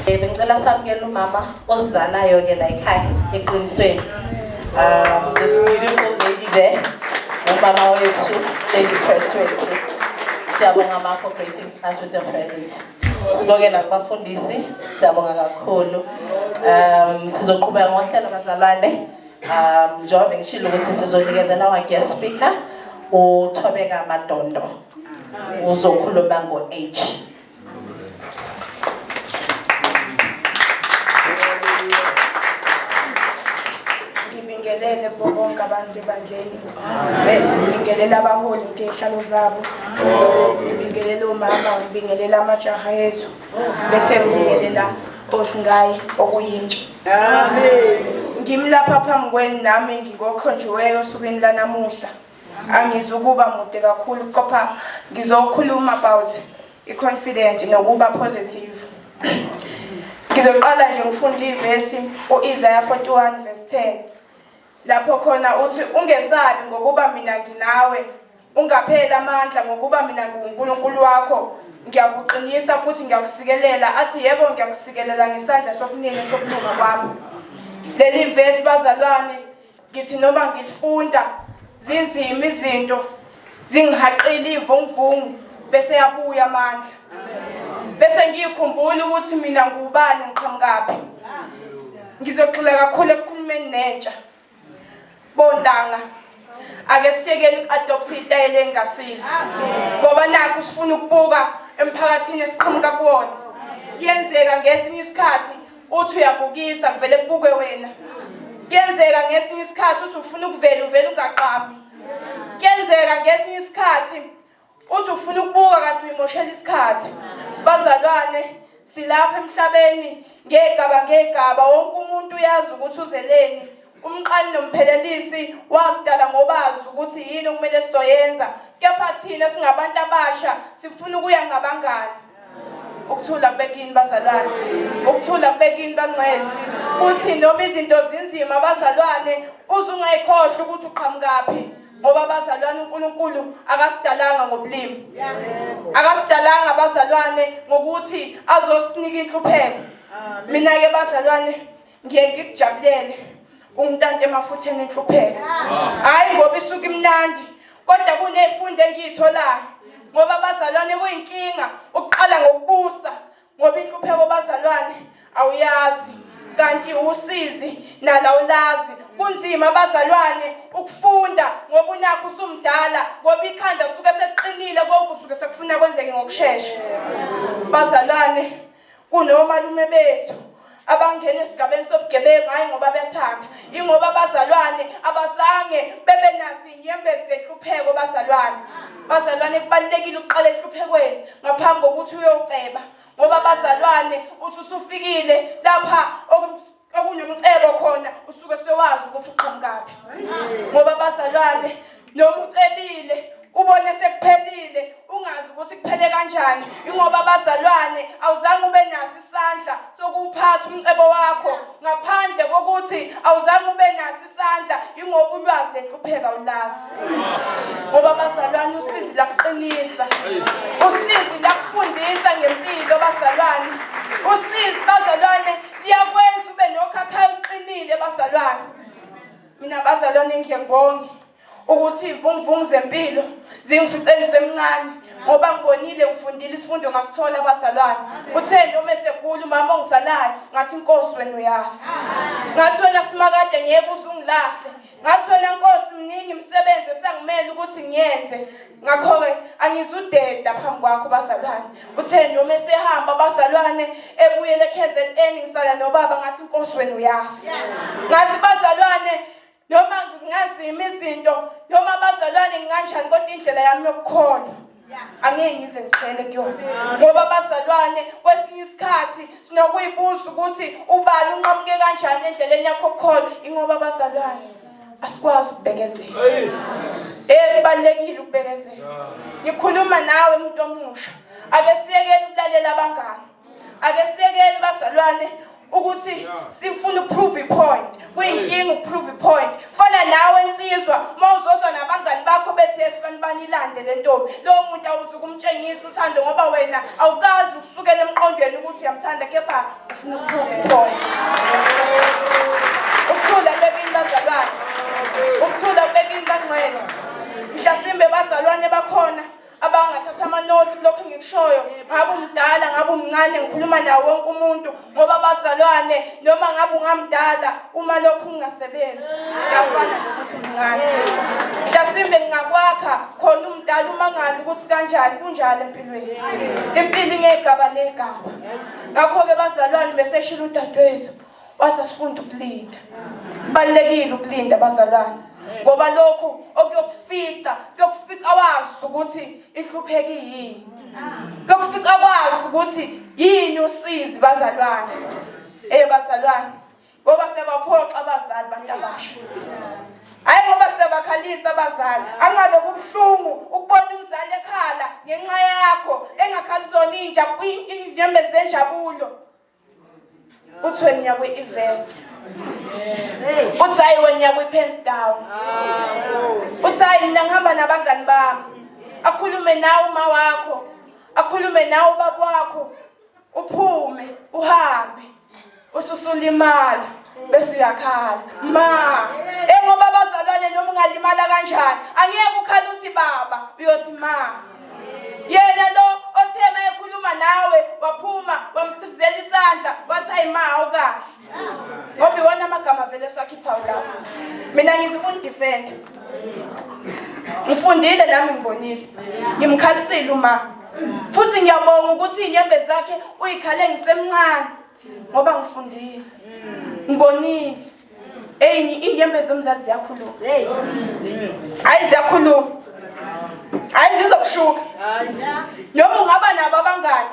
Bengicela samukela umama ozalayo ke la ekhaya eqinisweni. This beautiful lady there, umama wethu, Lady Press wethu. Siyabonga mama for gracing us with your presence. Sibonge nakubafundisi, siyabonga kakhulu. Sizoqhubeka ngohlelo bazalwane. Njengoba ngishilo ukuthi sizonikezela our guest speaker uThobeka Madondo. Uzokhuluma ngo-H. Ngibingelele bonke abantu ebandleni. Ngibingelela abaholi ngehlalo zabo. Ngibingelela umama, ngibingelela amajaha ethu. Bese ngibingelela osingayi okuyintsha. Amen. Ngimlapha phambi kwenu nami ngingokhonjiweyo osukwini lanamuhla. Angizukuba mude kakhulu kodwa ngizokhuluma about i-confident nokuba positive. Ngizoqala nje ngifunda ivesi uIsaiah 41 verse 10. Lapho khona uthi ungesabi ngokuba mina nginawe, ungaphela amandla ngokuba mina nguNkulunkulu wakho, ngiyakuqinisa futhi ngiyakusikelela. Athi yebo ngiyakusikelela ngesandla sokunene sokulunga kwami. Leli verse bazalwane ngithi noma ngifunda zinzima izinto zingihaqile ivunguvungu bese yabuya amandla. Bese ngikhumbula ukuthi mina ngubani ngiqhamukaphi. Ngizogxila kakhulu ekukhulumeni nentsha. Bondanga ake siyekele uku-adopt itayela engasile. Ngoba nakho sifuna ukubuka emphakathini esiqhamuka kuwona. Kuyenzeka ngesinye isikhathi uthi uyabukisa kuvele kubuke wena. Kuyenzeka ngesinye isikhathi uthi ufuna ukuvela uvela ungaqami. Kuyenzeka ngesinye isikhathi uthi ufuna ukubuka kanti uyimoshela isikhathi. Bazalwane, silapha emhlabeni ngegaba wonke umuntu uyazi ukuthi uzeleni. Umqali nomphelelisi wasidala ngobazi ukuthi yini okumele sizoyenza. Kepha thina singabantu abasha sifuna ukuya ngabangani. Ukuthula kubekini bazalwane, ukuthula kubekini bangcwele. Uthi noma izinto zinzima bazalwane, uzungayikhohlwa ukuthi uqhamukaphi. Ngoba bazalwane uNkulunkulu akasidalanga ngobulimi. Akasidalanga bazalwane ngokuthi azosinika inhlupheko. Mina ke bazalwane ngiye ngikujabulele umntante emafutheni enhlupheko. Hayi ngoba isuka imnandi, kodwa kunezifundo engiyitholayo. Ngoba bazalwane kuyinkinga ukuqala ngokubusa, ngoba inhlupheko bazalwane awuyazi kanti usizi nala ulazi. Kunzima bazalwane ukufunda ngoba unakho usumdala, ngoba ikhanda suke seqinile konke usuke sekufuna kwenzeke ngokusheshsha. Bazalwane kunomalume bethu abangena esigabeni sobugebengu hayi ngoba bethanda, ingoba bazalwane abazange bebe nazo inyembezi zenhlupheko bazalwane. Bazalwane kubalekile uqala enhluphekweni ngaphambi kokuthi uyoceba, ngoba bazalwane uthi usufikile lapha okunomcebo khona usuke sewazi ukuthi uqhamukaphi. Ngoba bazalwane noma ucebile ubone sekuphelile ungazi ukuthi kuphele kanjani, ingoba bazalwane awuzange ube naso isandla sokuphatha umcebo wakho, ngaphandle kokuthi awuzange ube naso isandla ingoba ulwazi lenhlupheka ulazi. Ngoba bazalwane usizi lakuqinisa, usizi lakufundisa ngempilo bazalwane, usizi bazalwane liyakwenza ube nokhakha uqinile bazalwane. Mina bazalwane ngiyabonga ukuthi ivunguvungu zempilo zingifice ngisemncane, ngoba ngibonile ngifundile isifundo ngasithola bazalwane. Uthe noma esegula umama ongizalayo ngathi Nkosi wena uyazi, ngathi wena simakade ngeke uzungilahle, ngathi wena Nkosi mningi imisebenzi esangimele ukuthi ngiyenze, ngakho-ke angizudeda phambi kwakho bazalwane. Uthe noma esehamba bazalwane ebuyele KZN ngisala nobaba ngathi Nkosi wena uyazi, ngathi bazalwane noma ngingazima izinto noma bazalwane nginganjani kodwa indlela yami yokukholwa angeke ngize ngiqhele kuyona. Ngoba bazalwane kwesinye isikhathi sinokuyibuza ukuthi ubani unqamuke kanjani endleleni yakho yokukholwa, ingoba bazalwane asikwazi ukubekezela. Kubalekile ukubekezela. Ngikhuluma nawe umuntu omusha, ake siyekele ukulalela abangani, ake siyekele bazalwane ukuthi sifuna uprove ipoint. Kuyinkinga uprove ipoint. Fana nawe insizwa mawuzozwa nabangani bakho bethe sibanilande le ntombi, lo muntu awuzuka umtshengisa uthando ngoba wena awukazi ukusukela emqondweni ukuthi uyamthanda, kepha ufuna uprove ipoint. Ukuthula bekini bazalwane, ukuthula bekini bangcwele. Mhlasimbe bazalwane bakhona abangathatha amanothi kulokho engikushoyo, ngabe umdala ngabe umncane, ngikhuluma nawo wonke umuntu. Ngoba bazalwane noma ngabe ungamdala uma lokho ungasebenzi kuyafana nokuthi umncane. Mhlasimbe ngingakwakha khona umdala uma ngazi ukuthi kanjani kunjalo empilweni. Impilo ingegaba negaba. Ngakho-ke bazalwane beseshila udadewethu wasasifunda ukulinda. Kubalulekile ukulinda bazalwane, ngoba lokho okuyokufica wazi ukuthi inhlupheko yini, kuyokufica wazi ukuthi yini usizi bazalwane. Bazalwane ngoba sebaphoxa abazali bantu abasha, hayi ngoba sebakhalisa abazali. Angabe kubuhlungu ukubona umzali ekhala ngenxa yakho engakhali zona inyembezi zenjabulo. Uthi wena kwi-event, uthi hayi wena kwi-pens down, uthi hayi mina ngihamba nabangani bami, akhulume nawe uma wakho, akhulume nawe ubaba wakho, uphume uhambe ususulimala bese uyakhala ma. Ngoba bazalwane noma ungalimala kanjani angeke ukhala uthi baba, uyothi ma. Yena lo othema ekhuluma nawe waphuma wamthuzela isandla wathi hayi ma awukahle, ngoba iwona amagama vele sakhipha lapho. Mina ngizukundifenda, ngifundile nami ngibonile, ngimkhalisile uma, futhi ngiyabonga ukuthi inyembezi zakhe uyikhale ngisemncane ngoba ngifundile ngibonile. Inyembezi zomzali ziyakhuluma, hayi ziyakhuluma. hayi zizokushuka noma ungaba nabo abangani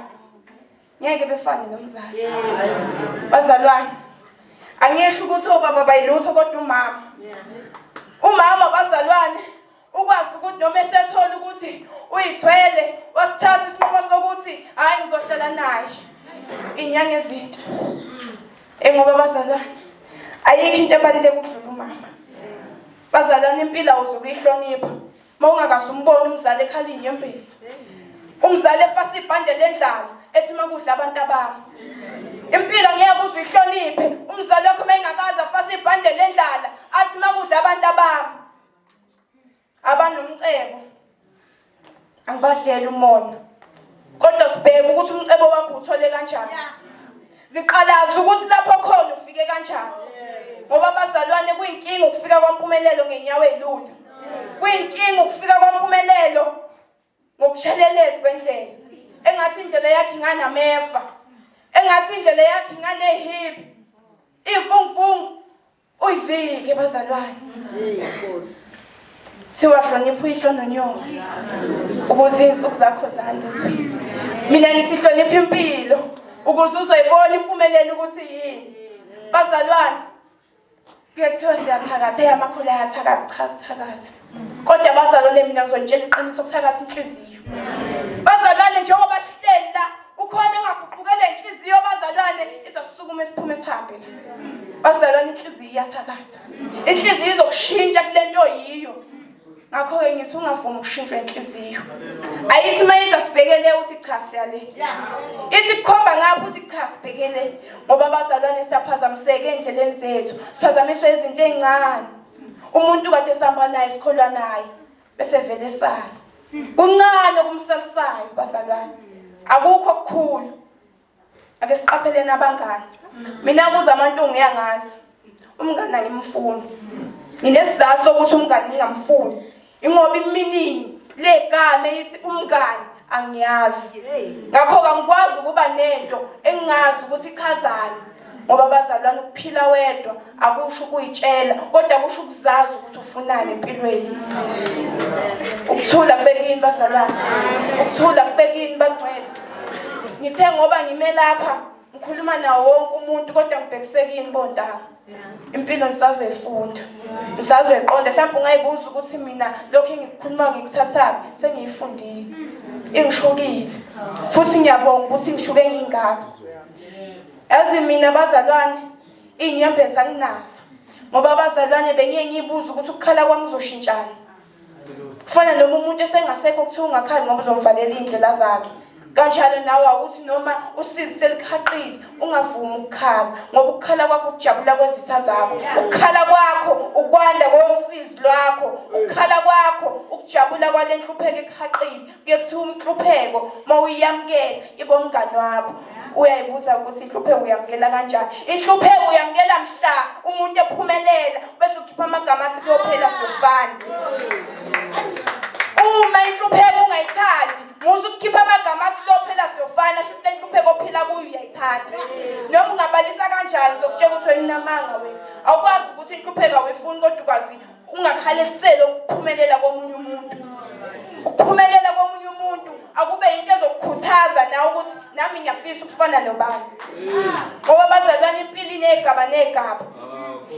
ngeke befane nomzali bazalwane angisho ukuthi obaba bayilutho kodwa umama bazalwane ukwazi ukuthi noma esethola ukuthi uyithwele wasithatha isinqumo sokuthi hayi ngizohlala naye inyanga ezinto ngoba bazalwane ayikho into ebaluleke ukudlula umama bazalwane impilo awuzukuyihlonipha mawungakaze umbone umzali ekhala inyembezi umzali efasa ibhande lendlala ethi makudla abantu abami impilo ngeke uzihloniphe umzali wakho mayengakaza afasa ibhande lendlala athi makudla abantu abami abanomcebo angibadlela umona kodwa sibheke ukuthi umcebo wakho uthole kanjani ziqalaza ukuthi lapho khona ufike kanjani ngoba bazalwane kuyinkinga ukufika kwampumelelo ngenyawo ezilula kuyinkinga ukufika kwampumelelo ngokusheleleza kwendlela engathi indlela yakhe inganamefa engathi indlela yakhe inganehip ivunguvungu uyivike bazalwane Nkosi thiwa hlonipha uyihlononyongo ukuze insuku zakho zande mina ngithi hlonipha impilo ukuze uzoyibona impumelelo ukuthi yini bazalwane kuyethiwa siyathakatha amakhulu ayathakatha cha sithakatha kodwa bazalwane mina ngizonitshela iqiniso ukuthakatha inhliziyo bazalwane njengoba sihleli la ukhona engaguqukele inhliziyo bazalwane izosukuma esiphume sihambe la bazalwane inhliziyo iyathakatha inhliziyo izokushintsha kulento yiyo ngakho-ke ngithi ungavumi ukushintshwa inhliziyo ayithi mayisa sibhekele uthi cha siyale ithi kukhomba ngapho uthi cha sibhekele ngoba abazalwane siyaphazamiseka endleleni zethu siphazamiswe izinto ey'ncane umuntu kade esihamba naye sikholwa naye bese vele esala kuncane okumsalisayo bazalwane akukho okukhulu ake siqapheleni abangani mina kuze amantungu uyangazi umngani angimfuni nginesizathu sokuthi umngani ngingamfuni ingoba iminingi legama ethi umngani angiyazi ngakho angikwazi ukuba nento engingazi ukuthi ichazani ngoba bazalwane ukuphila wedwa akusho ukuyitshela kodwa kusho ukuzazi ukuthi ufunani empilweni ukuthula kubekini bazalwane ukuthula kubekini bagcwele ngithe ngoba ngime lapha ngikhuluma nawo wonke umuntu kodwa ngibhekisekini bontanga impilo ngisazoyifunda ngisazoyiqonda mhlawumbe ungayibuza ukuthi mina lokho engikukhuluma ngikuthathayo sengiyifundile ingishokile futhi ngiyabonga ukuthi ngishuke ngingaka yazi mina bazalwane inyembezi anginazo ngoba abazalwane bengiye ngiyibuza ukuthi ukukhala kwami kuzoshintshana kufana noma umuntu esengasekho kuthiwa ungakhali ngoba uzomvalela iy'ndlela zakhe kanjalo nawe ukuthi noma usizi selikhaqile ungavumi ukukhala ngoba ukukhala kwakho ukujabula kwezitha zakho ukukhala kwakho ukwanda kosizi lwakho ukukhala kwakho ukujabula kwale nhlupheko ekhaqile kuyethiwa inhlupheko mawuyamukela ibe umngani wakho uyayibuza ukuthi inhlupheko uyamukela kanjani inhlupheko uyamukela mhla umuntu ephumelela bese ukhipha amagama athi kuyophela sofana uma inhlupheko ungayithandi muze ukukhipha amagama athi kuyophela siyofana sho ukuthi inhlupheko ophila kuyo uyayithanda noma ungabalisa kanjani zokutshela ukuthi wena unamanga wena awukwazi ukuthi inhlupheko awuyifuni kodwa ukwazi ungakhaliseli ukuphumelela komunye umuntu ukuphumelela komunye umuntu akube into ezokukhuthaza nawe ukuthi nami ngiyafisa ukufana nobani ngoba bazalwane impilo inegaba negaba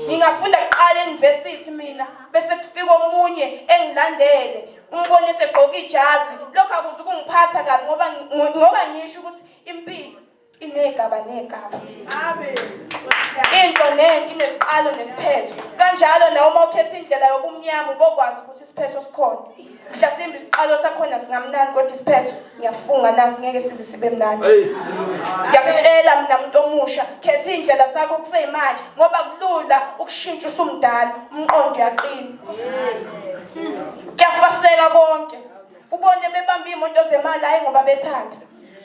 ngingafunda kuqala e-university mina bese kufika omunye engilandele umbone segqoka ijazi lokho akuze ukungiphatha kabi ngoba ngisho ukuthi impilo inegaba negaba into nento inesiqalo nesiphetho kanjalo nawe uma ukhetha indlela yobumnyama ubokwazi ukuthi isiphetho sikhona mhlasimbe isiqalo sakhona singamnandi kodwa isiphetho ngiyafunga nasi ngeke size sibe mnandi ngiyakutshela mina muntu omusha khetha indlela sakho kuseyimanje ngoba kulula ukushintsha usumdala umqondo uyaqina kuyafaseka konke ubone bebamba imoto zemali hayi ngoba bethanda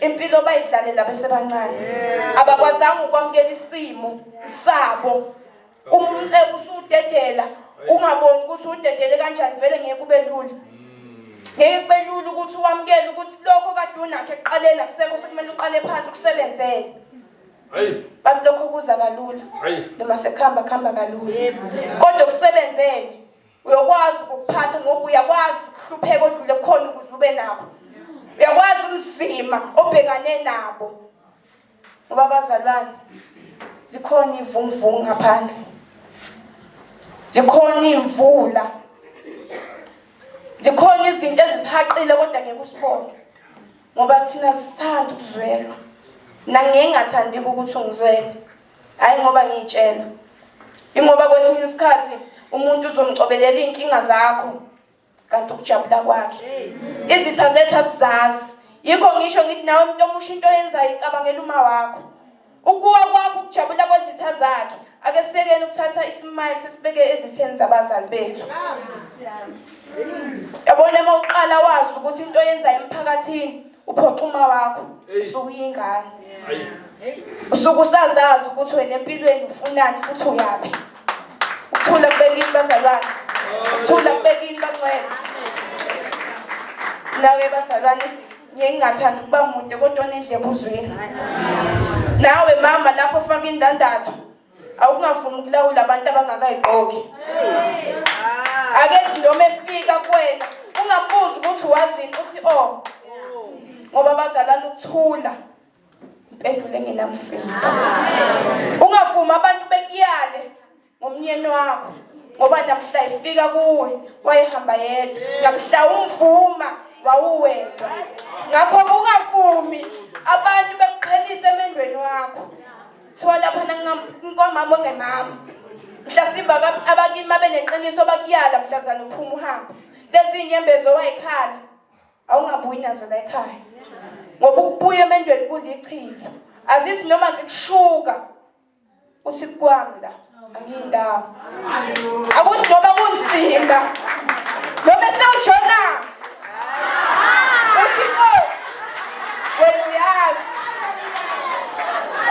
impilo bayidlalela besebancane abakwazanga ukwamukela isimo sabo umcebo usudedela ungaboni ukuthi udedele kanjani vele ngeke kube lula ngeke kube lula ukuthi wamukele ukuthi lokho kade unakho ekuqaleni akusekho sekumele uqale phansi ukusebenzele bathi lokho kuza kalula noma sekuhamba kalula kodwa ukusebenzele uyakwazi ukuphatha ngoba uyakwazi ukuhlupheka odlule khona ukuze ube nabo. Uyakwazi umzima obhekane nabo. Ngoba bazalwane zikhona ivunguvungu ngaphandle. Zikhona imvula. Zikhona izinto ezisihaqile kodwa ngeke usibone. Ngoba thina sithanda ukuzwela. Nangingathandi ukuthi ungizwele. Hayi ngoba ngiyitshela. Ingoba kwesinye isikhathi umuntu uzomcobelela inkinga zakho kanti ukujabula kwakhe. Izitha zethu asizazi. Yikho ngisho ngithi nawe umuntu omusha into yenzayo icabangela uma wakho. Ukuwa kwakho ukujabula kwezitha zakhe ake sisekele ukuthatha ismile sisibeke ezitheni zabazali bethu. Yabona uma uqala wazi ukuthi into yenzayo emphakathini uphoqa uma wakho usukuyingane. Usuku usazazi ukuthi wena empilweni ufunani futhi uyapi. Ukuthula kubekini bazalwane. Ukuthula kubekini bangcwele. Nawe bazalwane ngingathanda ukuba umuntu kodwa onendlebe uzwini. Nawe mama lapho ufaka indandatho awungafuni ukulawula abantu abangakayigqoki. Ake noma efika kuwena ungambuzi ukuthi wazini uthi oh ngoba bazalana ukuthula impendulo engenamsindo. Ungavumi abantu bekuyale ngomnyeni wakho ngoba namhla ifika kuwe wayehamba yedwa namhla umvuma wawuwedwa. Ngakho ungavumi abantu bekuqhelisa emendweni wakho. Thiwa lapha nkomama ongemama mhlasimba abakimi abeneqiniso bakuyala mhlazana uphuma uhamba. Lezi inyembezo wayikhala awungabuyi nazo la ekhaya ngoba ukubuya emendweni kulichilo. Azisi noma zikushuka uthi kwami la angiyindawo. Akuthi noma kunzima noma sewuJonas uthi wena uyazi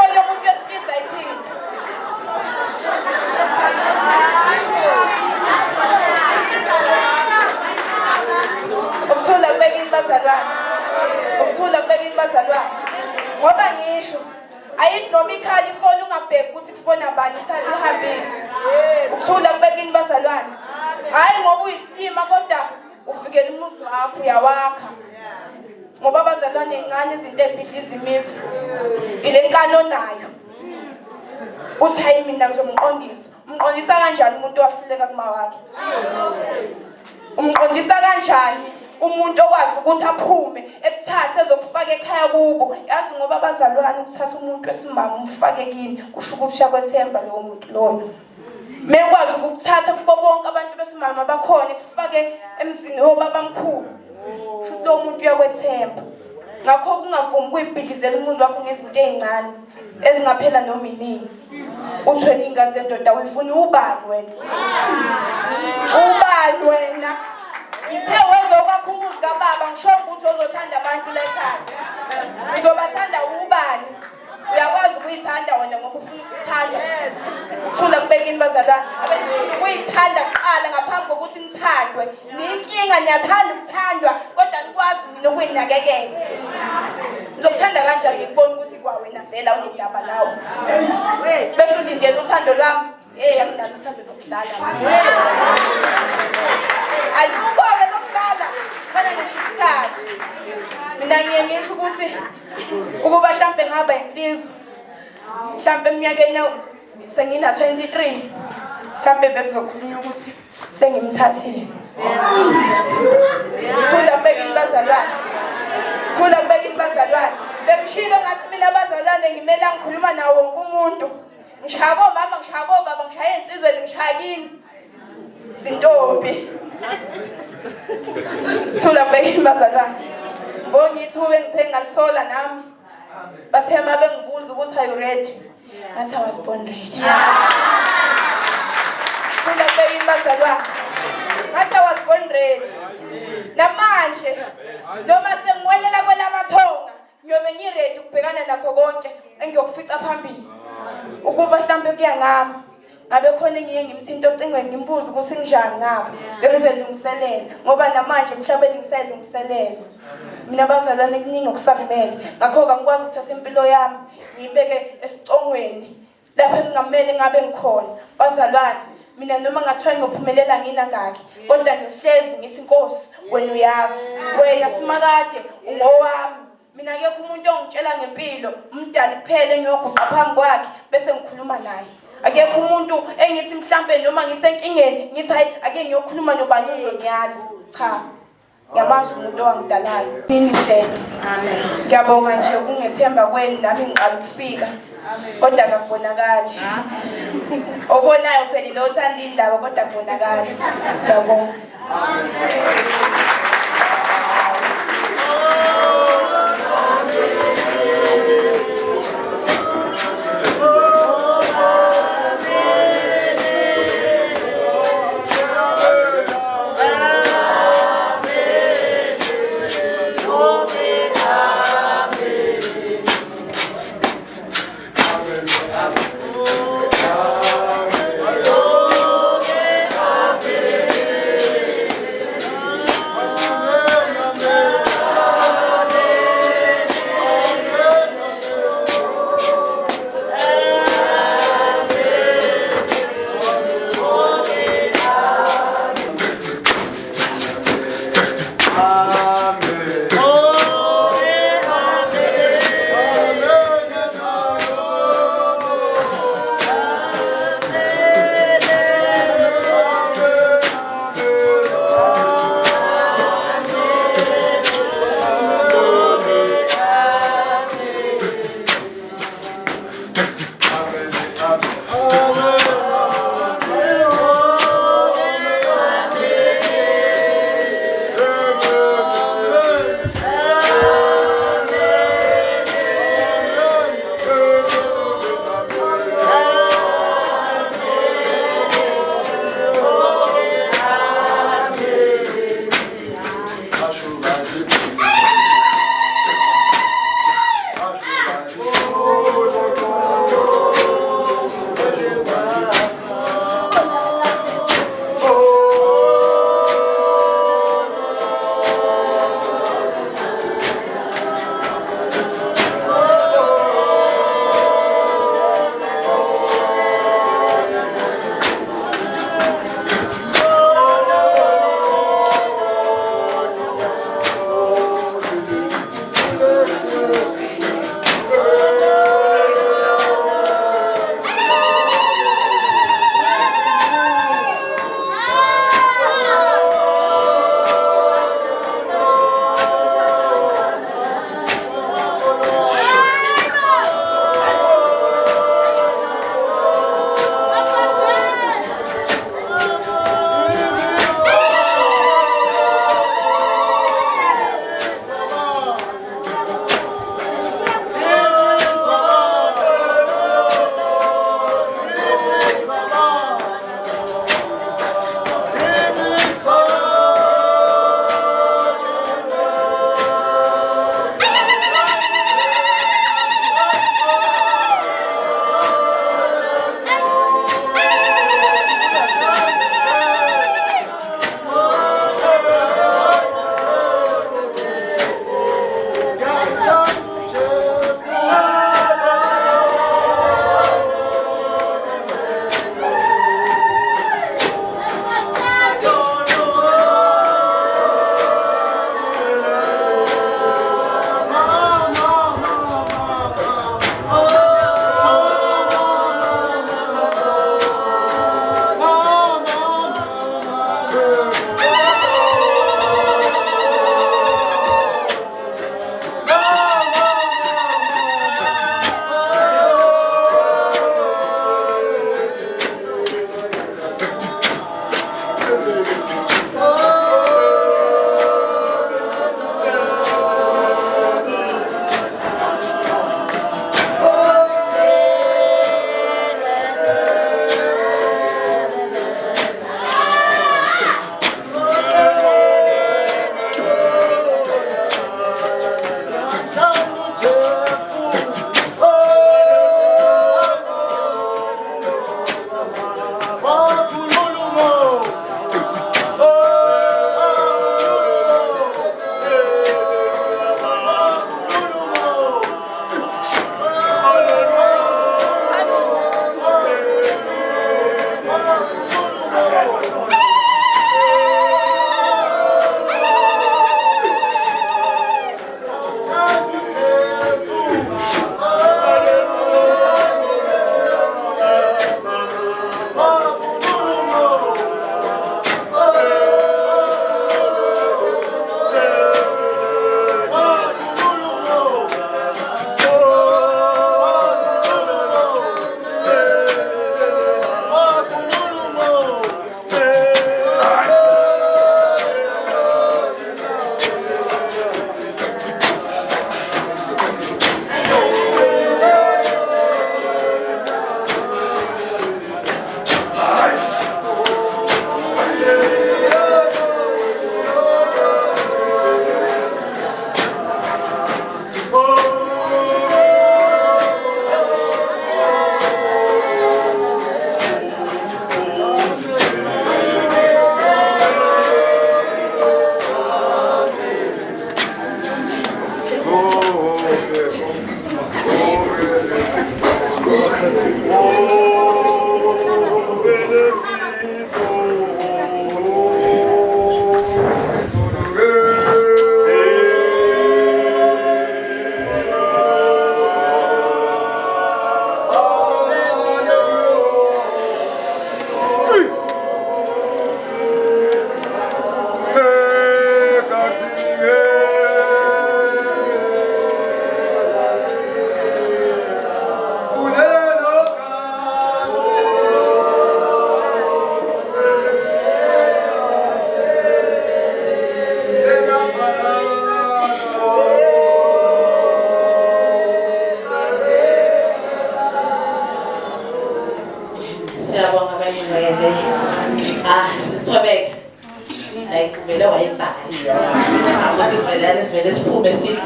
oyo muntu wesilisa yithini. Ukuthula kubekini bazalwane. Ukuthula kubekini bazalwane. Ngoba ngisho ayithi noma ikhali ifoni ungabheki ukuthi kufona bani uthathe uhambise. Ukuthula kubekini bazalwane. Hayi ngoba uyisilima kodwa ufikele umuzi wakho uyawakha. Ngoba bazalwane encane izinto ezibhidliza imizi. Ile nkano nayo. Uthi hayi mina ngizomqondisa. Umqondisa kanjani umuntu owahluleka kuma wakhe? Umqondisa kanjani umuntu okwazi ukuthi aphume ekuthathe ezokufaka ekhaya kubo? Yazi ngoba bazalwane ukuthatha umuntu wesimama umfake kini kusho ukuthi uyakwethemba lowo muntu loyo. Mekwazi ukuthatha kubo bonke abantu besimama bakhona ekufake emzini wobabamkhulu. Kusho lo muntu uyakwethemba. Ngakho ungavumi ukuyibhidlizela umuzi wakho ngezinto ezincane ezingaphela noma inini. Uthwele ingane zendoda uyifuna ubani wena? Ubani wena? Ngithe wezokwakha umuzi kababa ngisho ukuthi uzothanda abantu la ekhaya. Uzobathanda ubani? Uyakwazi ukuyithanda wena ngoba ufuna ukuthanda. Ukuthula kubekini bazalwane. Abafuna ukuyithanda kuqala ngaphambi kokuthi nithandwe. Ninkinga niyathanda ukuthandwa kodwa nikwazi nokuyinakekela. Ngizokuthanda kanjani ngikubona ukuthi kwawena vela unendaba nawe. Bese ulindele uthando lwami. Anginalo uthando lokudlala. Alukho-ke lokudlala. Mina ngisho isikhathi. Mina ngisho ukuthi ukuba mhlambe ngaba insizwa. Mhlambe eminyakeni sengina 23. Mhlambe bekuzokhulunywa ukuthi sengimthathile. Thula kubekini bazalwane. Thula kubekini bazalwane. Bengishilo ngathi mina bazalwane ngimela ngikhuluma nawo wonke umuntu. Ngishaya komama, ngishaya kobaba, ngishaya insizweni, ngishaya kini. Zintombi. Thula kubekini bazalwane. Ngithi ube ngithe ngalithola nami. Bathe uma bengibuza ukuthi are you ready? Ngathi I was born ready. Thula kubekini bazalwane. Ngathi I was born ready. Namanje noma sengiwelela kwelamathonga ngiyobe ngiready ukubhekana nakho konke engiyokufica phambili. Ukuba mhlambe kuya ngami ngabe khona ngiye ngimthinta ocingweni ngimbuza ukuthi nginjani ngapha bengizolungiselela ngoba namanje mhlawumbe ngiselungiselela. Mina bazalwane kuningi okusamele ngakho ngikwazi ukuthatha impilo yami ngibeke esicongweni lapho engamele ngabe ngikhona. Bazalwane mina noma ngathiwa ngiyophumelela nginangaki kodwa ngihlezi ngisinkosi wena uyazi wena simakade ungowami mina akekho umuntu ongitshela ngempilo umdali kuphela engiyoguqa phambi kwakhe bese ngikhuluma naye akekho umuntu engithi mhlambe noma ngisenkingeni ngithi hayi ake ngiyokhuluma nobani uzonyala cha ngiyamazi umuntu owangidalayo ninihle amen ngiyabonga nje ukungethemba kwenu nami ngiqala ukufika kodwa akubonakali obonayo phela lo uthanda indaba kodwa akubonakali ngiyabonga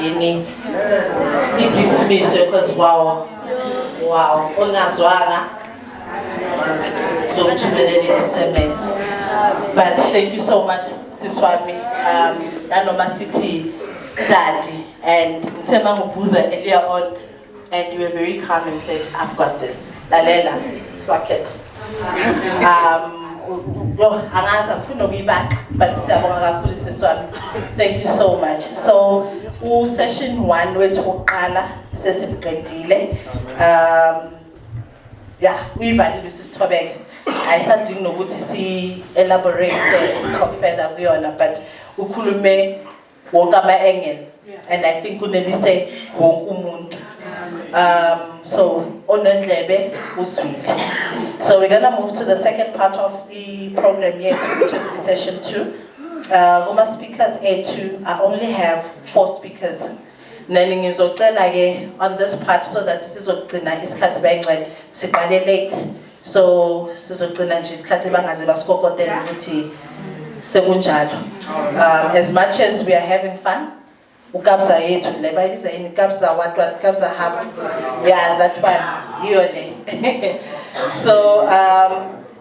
yini i-dismisswe because wow ongazwanga zokuthumelela i-SMS. But thank you so much Siswami, nanoma sithi daddy, and ngithemba ngubuza earlier on and you were very calm and said I've got this. Lalela Swakhet. Angazi angifuni ukuyibaka but siyabonga kakhulu Siswami. Thank you so much. So session 1 wethu oqala sesimqedile. Uyivalile Sisithobeka. Ayisadingi nokuthi si elaborate talk further kuyona, but ukhulume wonke ama-angle and I think unelise wonke umuntu. So onendlebe uzwile. So we're gonna move to the second part of the program yet, which is session 2. Kuma speakers A2, I only have 4 speakers. Ngizocela ke on this part so that sizogcina isikhathi bayingcwele siqale late. So sizogcina nje isikhathi bangaze basikokotela ukuthi sekunjalo. As much as we are having fun, ukabza yethu le bayibiza yini kabza what kabza hub, yeah, that one iyo le. So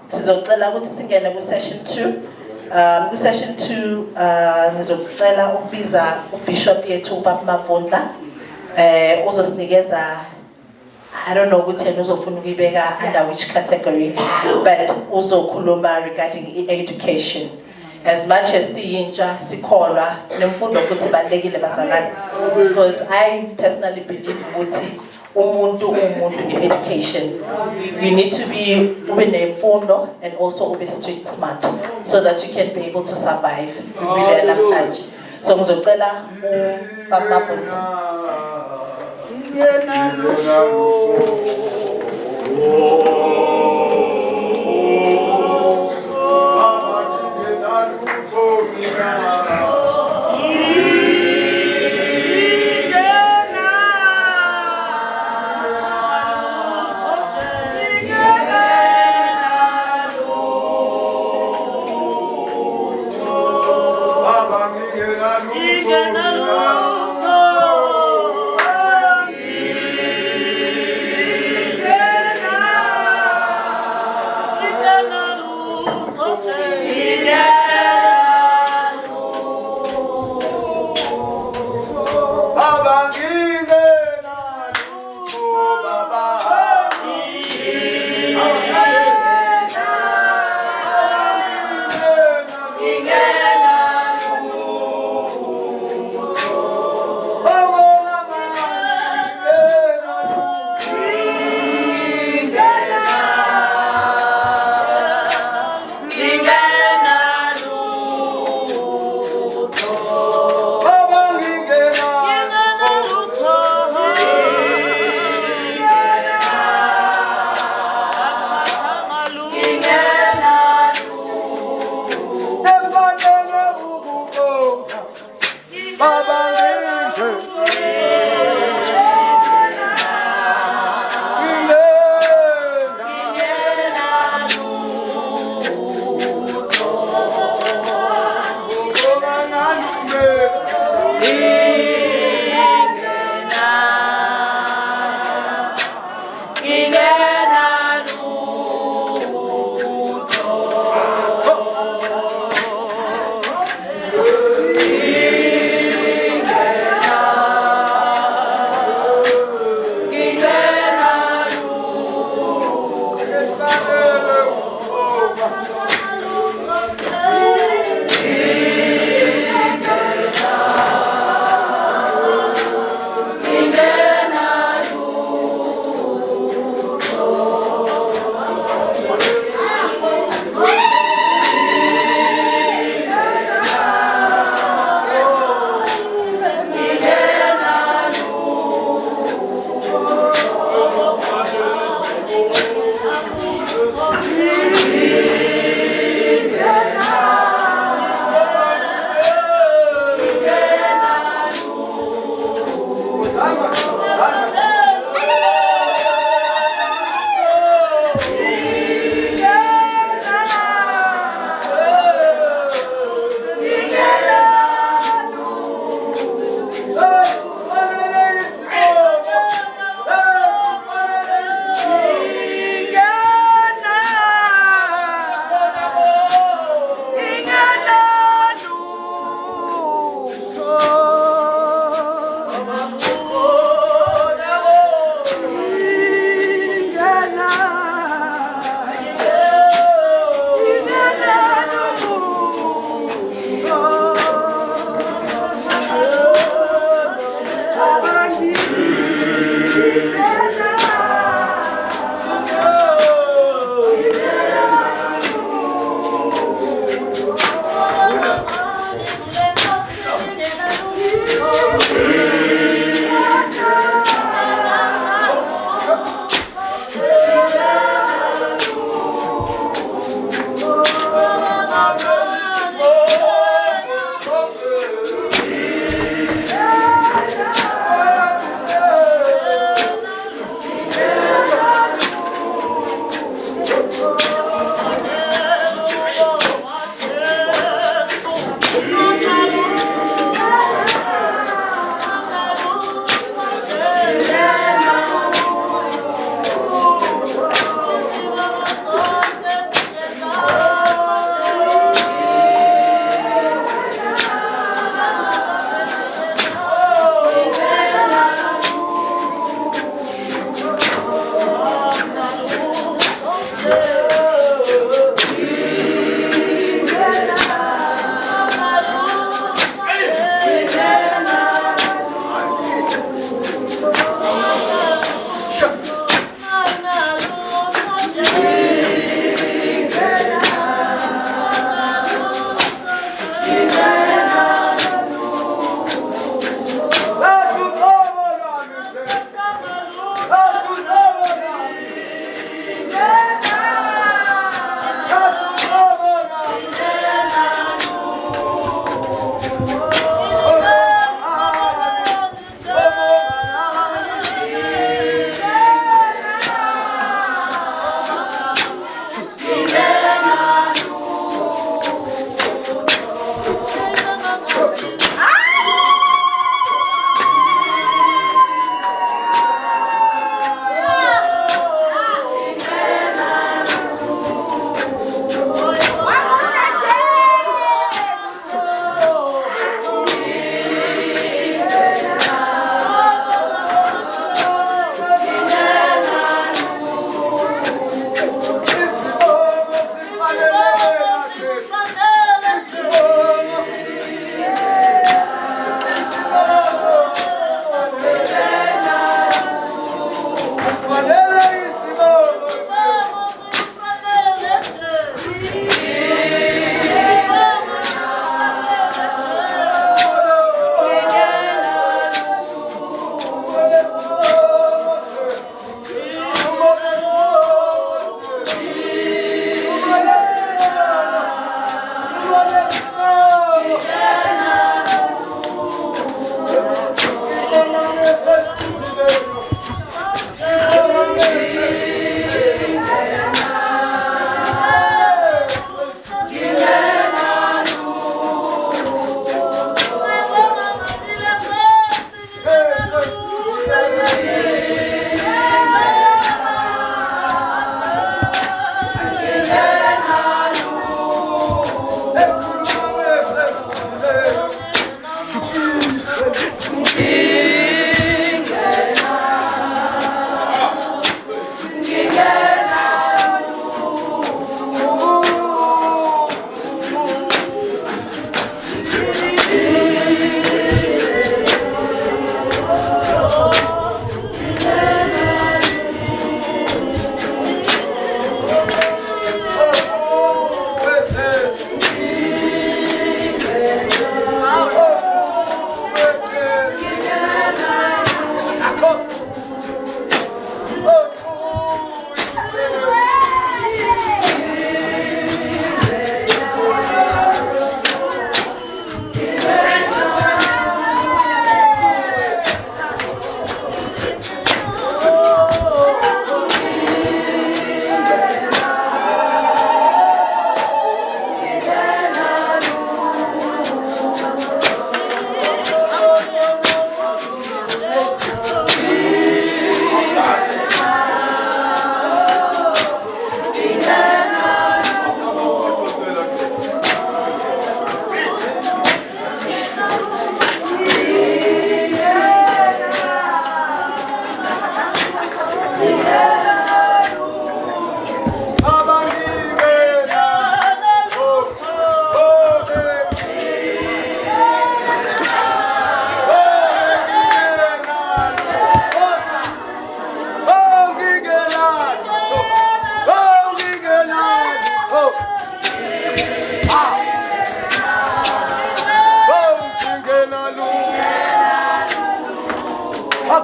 sizocela ukuthi singene ku session 2. Ku session 2 ngizocela ukubiza uBishop yethu uBaba Mavundla uzosinikeza, I don't know ukuthi yena uzofuna ukuyibeka under which category, but uzokhuluma regarding education. As much as siyintsha sikholwa nemfundo futhi balekile bazalwane, because I personally believe ukuthi umuntu in education you need to be ube nemfundo and also ube street smart so that you can be able to survive impilo namhlanje. So ngizocela uBaba Mavundla.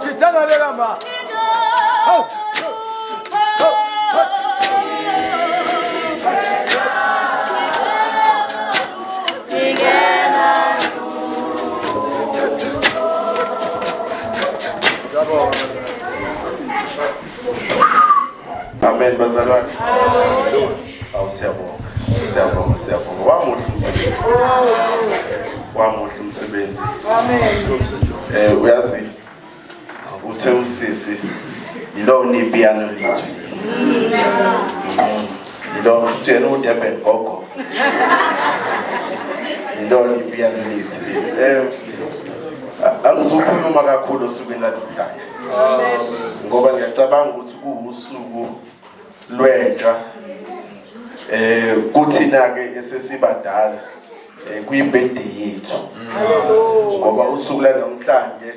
sihlangane kama. Hawu. Amen bazalwane. Awu siyabonga. Wamuhle umsebenzi. Wamuhle umsebenzi. Amen. Uyazi uthe usisi yilo ni piano lethu. Yilo futhi yena uDurban gogo. Yilo ni piano lethu. Angizokhuluma kakhulu osukwini namhlanje. Ngoba ngiyacabanga ukuthi kuusuku lwentsha kuthina ke esesibadala kuyibirthday yethu. Ngoba usuku lanamhlanje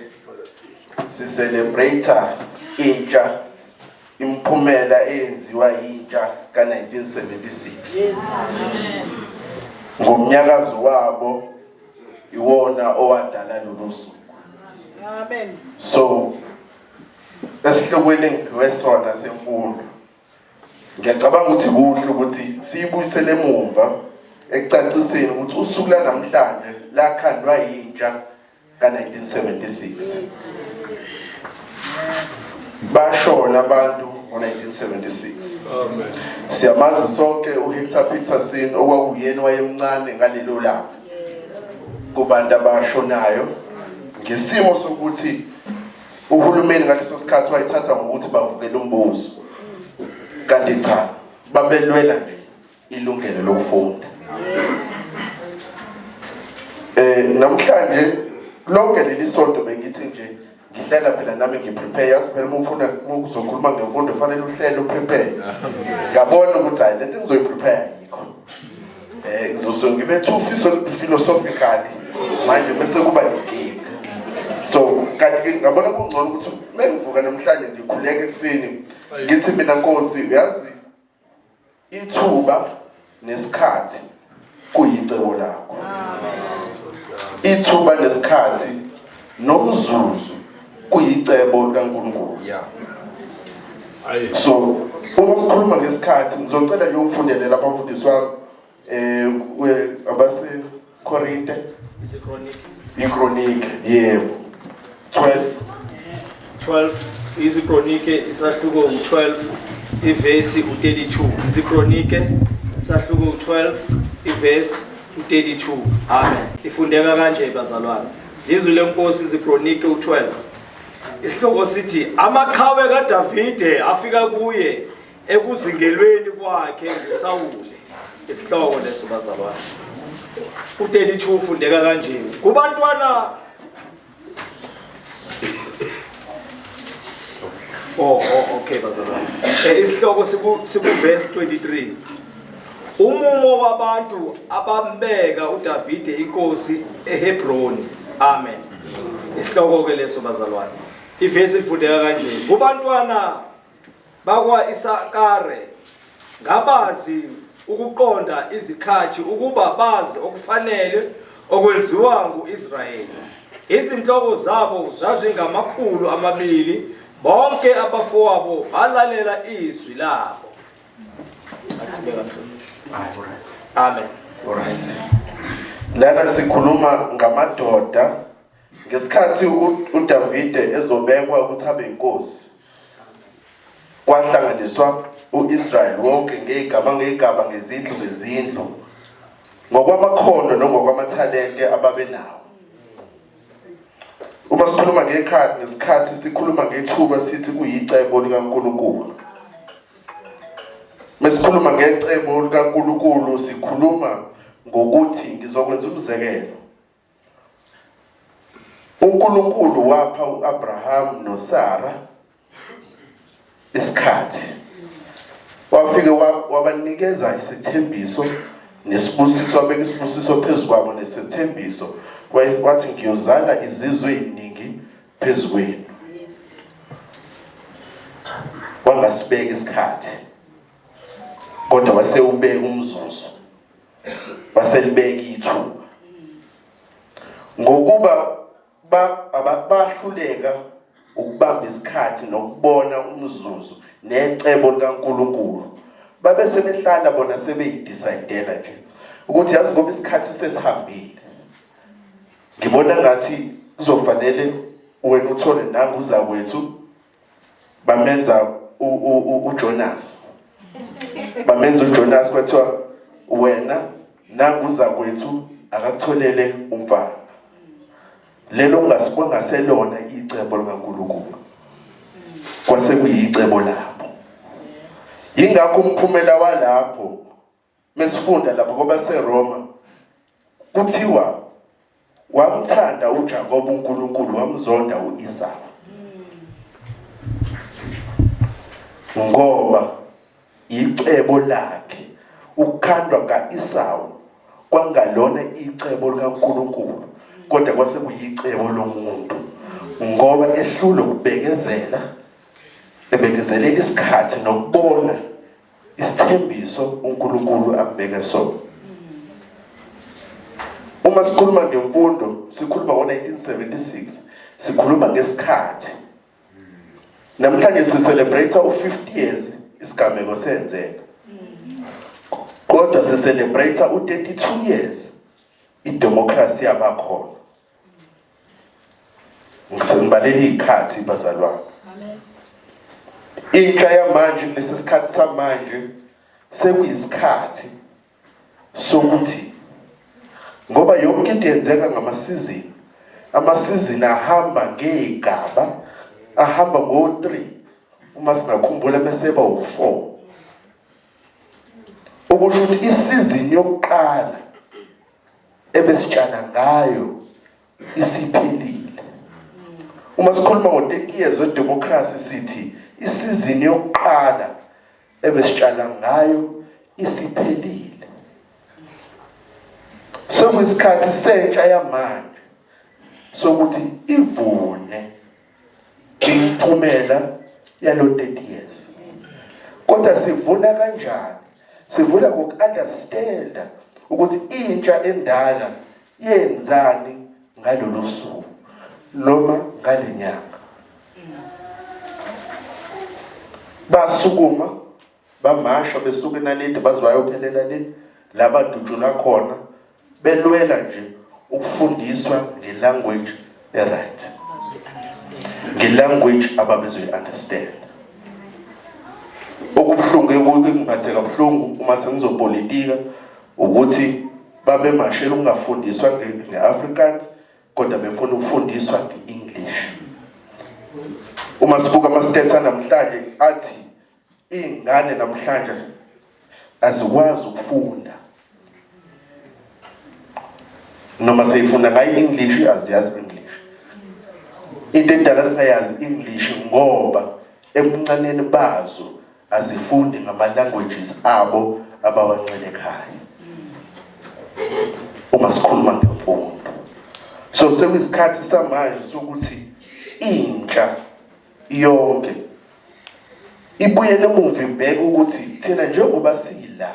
si-celebrate intsha imphumela eyenziwa intsha ka-1976. Ngomnyakazo wabo iwona owadala lolu suku. Amen. So esihlokweni engiphiwe sona semfundo ngiyacabanga ukuthi kuhle ukuthi siyibuyisele emumva ekucaciseni ukuthi usuku lanamhlanje lakhandwa intsha ka-1976. Bashona abantu ngo-1976. Amen. Siyamazi sonke uHector Peterson okwakuyena wayemncane ngalelo langa kubantu abashonayo ngesimo sokuthi uhulumeni ngaleso sikhathi wayithatha ngokuthi bavukele umbuso. Kanti cha, babelwela nje ilungelo lokufunda. Namhlanje lonke leli sonto bengithi nje ngihlela phela nami ngiprepare yazi phela uma uzokhuluma ngemfundo kufanele uhlele uprepare. Ngabona ukuthi hayi lento engizoyiprepare yikho. Ngizobe too philosophically manje bese kuba lenkinga. So kanti ngabona kungcono ukuthi mengivuka namhlanje ngikhuleke ekseni ngithi mina Nkosi uyazi ithuba nesikhathi kuyicebo lakho. Ithuba nesikhathi nomzuzu kuyicebo likaNkulunkulu. So uma sikhuluma ngesikhathi ngizocela nje ungifundele lapha mfundisi wami abase Korinte iKronike yebo 12 iziKronike isahluko u12 ivesi u32 iziKronike isahluko u12 ivesi u32. Amen. Ifundeka kanje bazalwane. Izwi leNkosi iziKronike u12. Isihloko sithi amaqhawe kaDavide afika kuye ekuzingelweni kwakhe ngeSawule. Isihloko leso bazalwane. U32 ufundeka kanje. Kubantwana okay bazalwane. Isihloko siku-verse 23. Umumo wabantu abambeka uDavide inkosi eHebroni. Amen. Isihloko ke leso bazalwane. Ivesi ifundeka kanje. Kubantwana bakwa Isakare ngabazi ukuqonda izikhathi ukuba bazi okufanele okwenziwa nguIsrayeli. Izinhloko zabo zazingamakhulu amabili. Bonke abafowabo balalela izwi labo. Amen. Alright. Lana sikhuluma ngamadoda ngesikhathi uDavide ezobekwa ukuthi abe inkosi. Kwahlanganiswa uIsrael wonke ngegaba ngezindlu ngokwamakhono nongokwamathalente ababenawo. Uma sikhuluma ngesikhathi sikhuluma ngethuba sithi kuyicebo likaNkulunkulu. Mesikhuluma ngecebo likaNkulunkulu sikhuluma ngokuthi ngizokwenza umzekelo. uNkulunkulu wapha uAbraham noSara isikhathi. Wafike wabanikeza isithembiso nesibusiso, wabeka isibusiso phezukwabo nesithembiso. Wathi ngiyozala izizwe eziningi phezukweni. Wangasibeka isikhathi. Kodwa wasewubeka umzuzu. Waselibeka ithuba. Ngokuba abahluleka ukubamba isikhathi nokubona umzuzu necebo likaNkulunkulu babe sebehlala bona sebeyidecidela nje ukuthi yazi ngoba isikhathi sesihambile ngibona ngathi kuzofanele wena uthole nanguza kwethu bamenza uJonas bamenza uJonas kwathiwa wena nanguza kwethu akakutholele umfana lelo kungaselona icebo likaNkulunkulu kwase kuyicebo labo ingakho umphumela walapho mesifunda lapho ngoba seRoma kuthiwa wamthanda uJakob uNkulunkulu wamzonda uEsau ngoba icebo lakhe ukukhandwa kaEsau kwangalona icebo likaNkulunkulu kodwa kwase kuyicebo lomuntu ngoba ehlule ukubekezela ebekezelela isikhathi nokubona isithembiso uNkulunkulu akubeke sona uma sikhuluma ngemfundo sikhuluma ngo1976 sikhuluma ngesikhathi namhlanje sicelebrate u50 years isigameko senzeka kodwa sicelebrate u32 years idemocracy yabakhona ngisembalela ikhathi bazalwane intsha yamanje kulesi sikhathi samanje sekuyisikhathi sokuthi ngoba yonke into yenzeka ngamasizini amasizini ahamba ngegaba ahamba ngo3 uma singakhumbula meseba u4 okusho ukuthi isizini yokuqala ebesitshala ngayo isiphelile uma sikhuluma ngo30 years wedemocracy sithi isizini yokuqala ebesitshala ngayo isiphelile sokuyisikhathi sentsha yamanje sokuthi ivune imiphumela yalo 30 years kodwa sivuna kanjani sivuna ngokunderstand ukuthi intsha endala yenzani ngalolu suku noma ngalenyanga basukuma bamasha besuka enalini baze bayophelela le labadutshula khona belwela nje ukufundiswa ngelanguage right ngelanguage ababezoyi understand okubhlungu ekungiphathe kabuhlungu uma sengizopolitika ukuthi babe mashela ukungafundiswa ngeAfrikaans kodwa befuna ukufundiswa ngeEnglish uma sibuka ama-stats namhlanje athi ingane namhlanje azikwazi ukufunda noma seyifunda ngayo English aziyazi English into endala singayazi English ngoba ebuncaneni bazo azifundi ngama-languages abo abawancele ekhaya uma sikhuluma ngemfundo so sekuyisikhathi samanje sokuthi intsha yonke ibuyele emuva ibheke ukuthi thina njengoba sila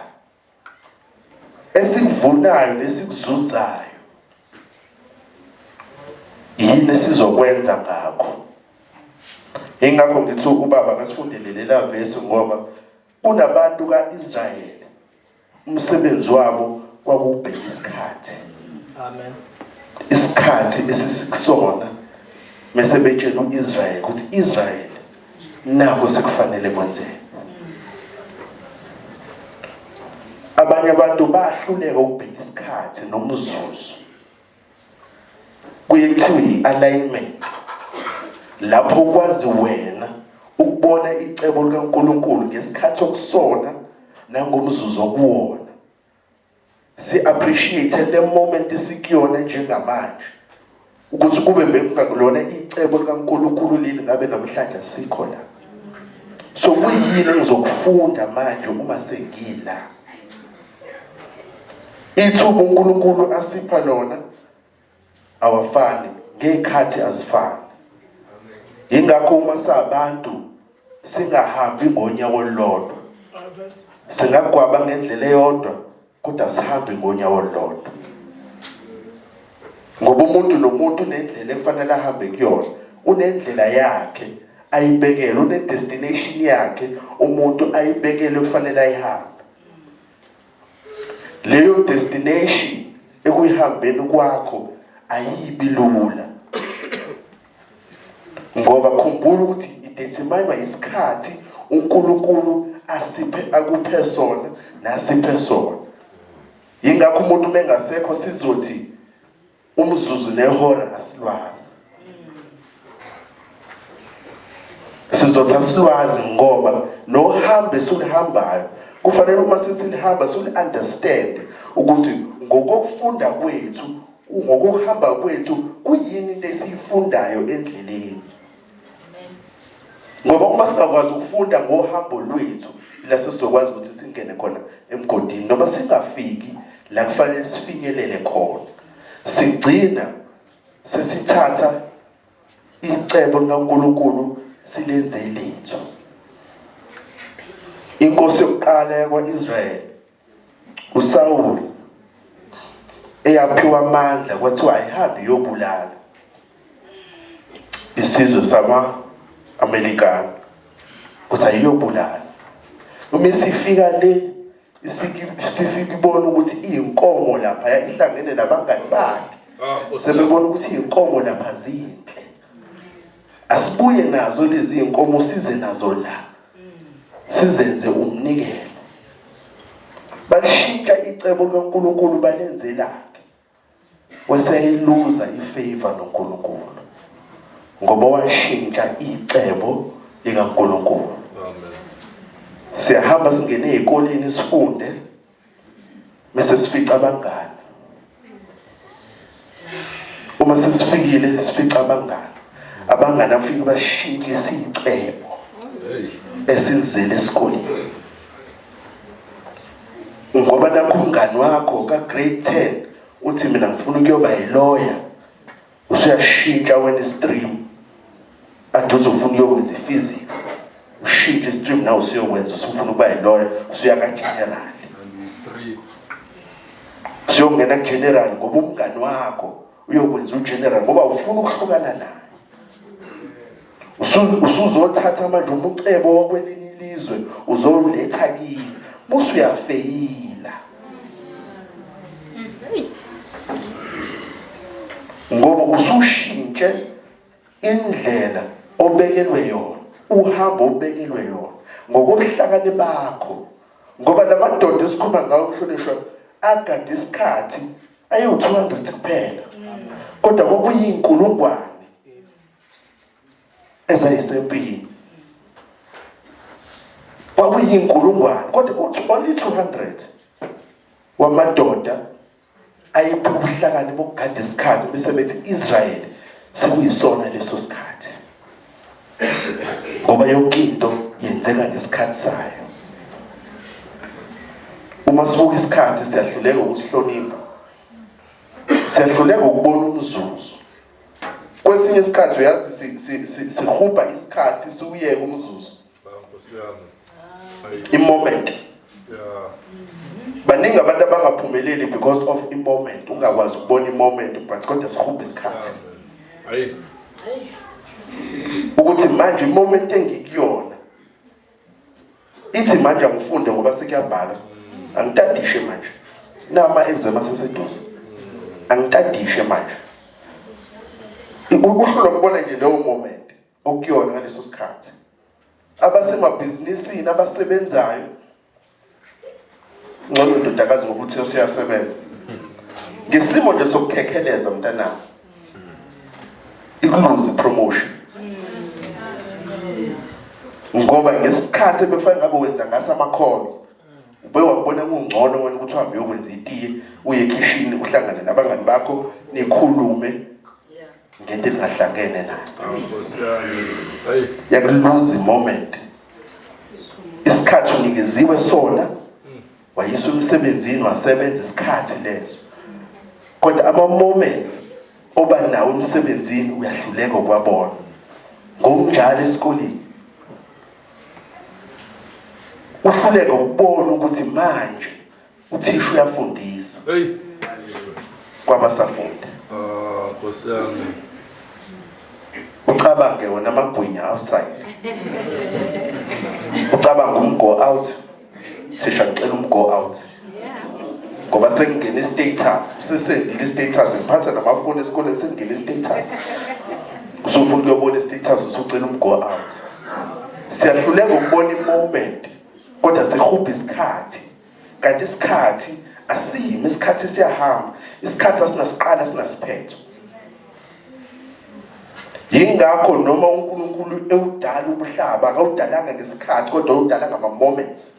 esikuvunayo lesikuzuzayo yini sizokwenza ngakho ingakho ngithi ubaba ngasifundele la verse ngoba kunabantu kaIsrayeli umsebenzi wabo kwakubheka isikhathi Amen. isikhathi esisikusona mase betshela uIsrael ukuthi Israel nako sekufanele kwenzeke abanye abantu bahluleka ukubheka isikhathi nomzuzu kuyethiwa i-alignment lapho kwazi wena ukubona icebo likaNkulunkulu ngesikhathi okusona nangomzuzu okuwona si appreciate le moment esikuyona njengamanje ukuthi kube bekungakulona icebo likaNkulunkulu leli ngabe namhlanje sikho la so kuyini engizokufunda manje uma sengila ithuba uNkulunkulu asipha lona awafani ngekhathi azifani ingakho uma sabantu singahambi ngonyawo olulodwa singagwaba ngendlela eyodwa kodwa sihambe ngonyawo olulodwa ngoba umuntu nomuntu nendlela ekufanele ahambe kuyona unendlela yakhe ayibekele, une-destination yakhe umuntu ayibekele kufanele ayihambe. Leyo destination ekuyihambeni kwakho ayibi lula, ngoba khumbula ukuthi ideterminwa isikhathi uNkulunkulu akuphe sona nasiphe sona. Yingakho umuntu mengasekho sizothi umzuzu nehora asilwazi. Sizothi asilwazi ngoba nohambe sulihambayo kufanele uma sesilihamba suli-understand ukuthi ngokufunda kwethu, ngokuhamba kwethu kuyini lesiyifundayo endleleni. Ngoba uma singakwazi ukufunda ngohambo lwethu la sizokwazi ukuthi singene khona emgodini noma singafiki la kufanele sifinyelele khona. Sigcina sesithatha icebo likaNkulunkulu silenze lethu. Inkosi yokuqala yakwa-Israyeli uSawuli eyaphiwa amandla kwathiwa ayihambe yobulala isizwe sama-Amerikani kuthi ayiyobulala. Uma sifika le sifika ibona ukuthi iy'nkomo lapha ihlangene nabangani bakhe, sebebona ukuthi iy'nkomo lapha zinhle, asibuye nazo lezi iy'nkomo size nazo la sizenze umnikelo. Bashintsha icebo likaNkulunkulu balenze lakhe, waseyiluza ifavor noNkulunkulu ngoba washintsha icebo likaNkulunkulu. Siyahamba singene ezikoleni sifunde bese sifica abangani. Uma sesifikile sifica abangani afike bashintshe isicebo esizele esikoleni. Ngoba nakho umngani wakho ka grade 10 uthi mina ngifuna ukuyoba yilawyer, usuyashintsha wena stream ade uzofuna ukwenza physics, ushintshe stream nawe usuyokwenza usufuna ukuba yilawyer, usuya ka general, usuyongena general ngoba umngani wakho uyokwenza ugeneral ngoba ufuna ukuhlukana naye. Usuzothatha manje umucebo wakwelinye ilizwe uzoletha kini musu uyafeyila ngoba usushintshe indlela obekelwe yona, uhambo obekelwe yona ngokuhlakani bakho. Ngoba lamadoda esikhuluma ngawo umhlonishwa agade isikhathi ayi-200 kuphela, kodwa kwakuyinkulungwane ezayisempini, kwakuyinkulungwane kodwa kuthi only 200 wamadoda ayephi ubuhlakani bokugada isikhathi bese bethi Israel sekuyisona leso sikhathi, ngoba yonke into yenzeka ngesikhathi sayo. Uma sibuka isikhathi siyahluleka ukusihlonipha, siyahluleka ukubona umzuzu. Kwesinye isikhathi uyazi sihuba isikhathi siuyeke umzuzu, i-moment. Baningi abantu abangaphumeleli because of i-moment, ungakwazi ukubona i-moment but kodwa sihuba isikhathi. Ukuthi manje i-moment engikuyona ithi manje angifunde ngoba sekuyabhala, angitadishe manje nama-exam aseseduze, angitadishe manje. Uhlolo ukubona nje leyo moment okuyona ngaleso sikhathi. Abasemabhizinisini abasebenzayo ngcono ndodakazi ngokuthi usiyasebenza ngesimo nje sokukhekheleza mntanami ikuluze promotion, ngoba ngesikhathi bekufanele ngabe wenza ngaso ama-calls ube wabona kungcono wena ukuthi uhambe uyokwenza itiye uye ekhishini uhlangane nabangani bakho nikhulume ngento engahlangene nayo. Yakuluze moment, isikhathi unikeziwe sona, wayiswa emsebenzini wasebenza isikhathi leso, kodwa ama-moments oba nawo emsebenzini uyahluleka ukwabona. Ngokunjalo esikoleni uhluleka ukubona ukuthi manje uthisha uyafundisa kwabasafundi. ucabange wona amagwinya outside ucabanga umgo out thisha ngicela umgo out ngoba sengingena istatus usesendile istatus ngiphatha namafoni esikoleni sengingena istatus usufuna ukuyobona istatus usucela umgo out siyahluleka ukubona imoment kodwa sihubha isikhathi kanti isikhathi asiyimi isikhathi siyahamba isikhathi asinasiqala sinasiphetho yingakho noma uNkulunkulu ewudala umhlaba akawudalanga ngesikhathi kodwa udala ngama moments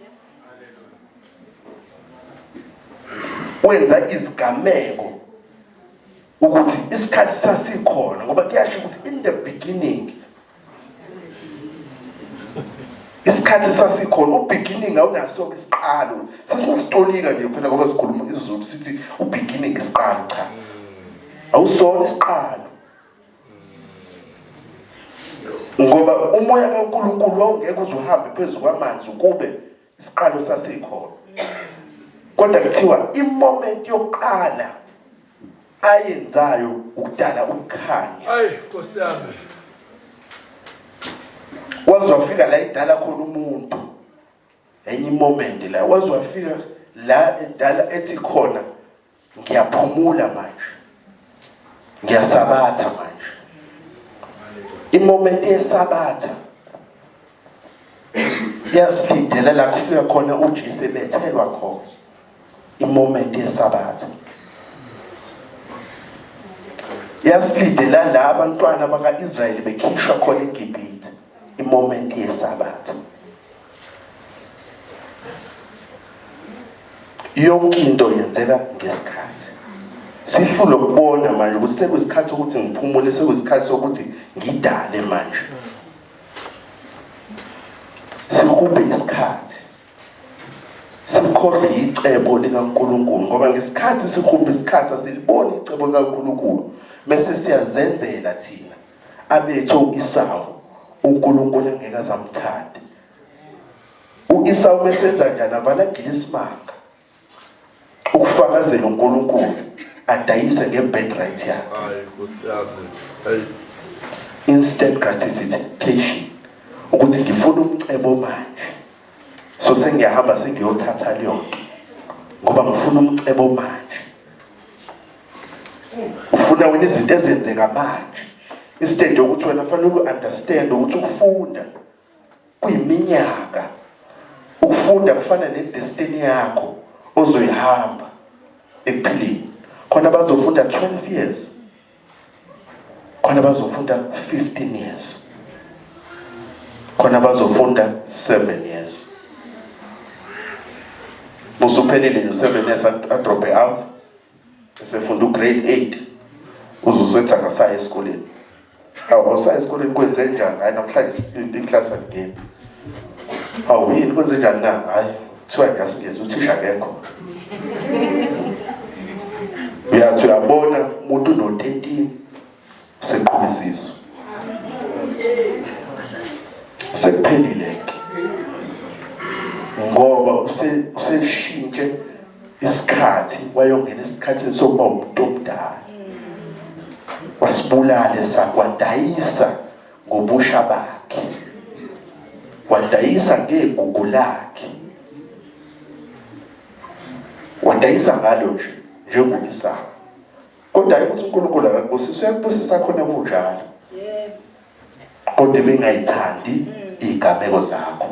wenza izigameko ukuthi isikhathi sasikhona ngoba kuyasho ukuthi in the beginning isikhathi sasikhona ubeginning awunaso isiqalo sasinasitolika nje phela ngoba sikhuluma isiZulu sithi ubeginning isiqalo cha awusona isiqalo ngoba umoya kaNkulunkulu wawungeke uzuhambe phezulu kwamanzi ukube isiqalo sasikhona kodwa kuthiwa imoment yokuqala ayenzayo ukudala ukukhanya Hayi Nkosi yami. wazwafika la idala khona umuntu enye moment la wazwafika la edala ethi khona ngiyaphumula manje ngiyasabatha manje imoment yesabatha yasilidela la kufika khona uJesu bethelwa khona imoment yesabatha yasilidela la abantwana bakaIsrayeli bekhishwa khona eGibhithe imoment yesabatha yonke into yenzeka ngesikhathi sihlule ukubona manje ukuthi sekuyisikhathi ukuthi ngiphumule sekuyisikhathi sokuthi ngidale manje sihube isikhathi sikhohle icebo likaNkulunkulu ngoba ngesikhathi sihube isikhathi asiliboni icebo likaNkulunkulu bese siyazenzela thina abethu uIsawu uNkulunkulu engeke azamthanda uIsawu mesenza njani avala gilismanga ukufakazela uNkulunkulu adayise ngebirthright yakhe Hayi Nkosi yami. Hayi. instant gratification ukuthi ngifuna umcebo manje so sengiyahamba sengiyothatha leyo ngoba ngifuna umcebo manje ufuna wena izinto ezenzeka manje instead yokuthi wena fanele uunderstand ukuthi ukufunda kuyiminyaka ukufunda kufana nedestiny yakho ozoyihamba ekuphileni khona bazofunda 12 years khona bazofunda 15 years khona bazofunda 7 years busuphelile no7 years adrop out esefunda ugrade 8 uzusetha ngasaya esikoleni awusaya esikoleni kwenze njani hayi namhlanje iclass again yini kwenze njani na hayi kuthiwa ngasingeza uthisha akekho uyathi uyabona umuntu no13 seqhubisiso sekuphelile ngoba useshintshe isikhathi wayongena esikhathini sokuba umuntu omdala wasibulala sakwadayisa ngobusha bakhe wadayisa ngegugu lakhe wadayisa ngalo nje njengokuSawu kodwa ukuthi uNkulunkulu akabusise uyakubusisa khona kunjalo kodwa bengayithandi igameko zakho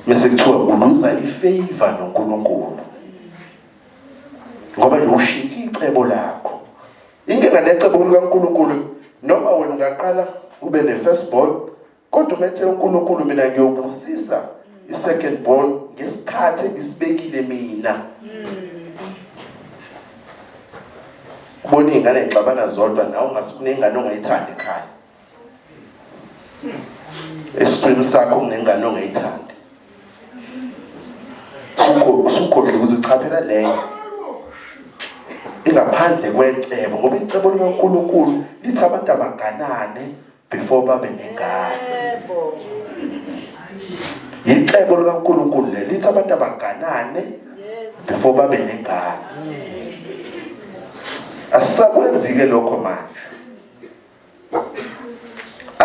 mase kuthiwa uluza ifavor noNkulunkulu ngoba ushintsha icebo lakho inkinga necebo likaNkulunkulu noma wena ungaqala ube ne-first born kodwa umethe uNkulunkulu mina ngiyobusisa i-second born ngesikhathi engisibekile mina ubona ingane ixabana zodwa nawe ungasifuna ingane ongayithandi ekhaya esiswini sakho kunengane ongayithandi usukhohle ukuthi cha phela leyo ingaphandle kwecebo ngoba icebo likaNkulunkulu lithi abantu abanganane before babe nengane icebo likaNkulunkulu lithi abantu abanganane before babe nengane asakwenzi ke lokho manje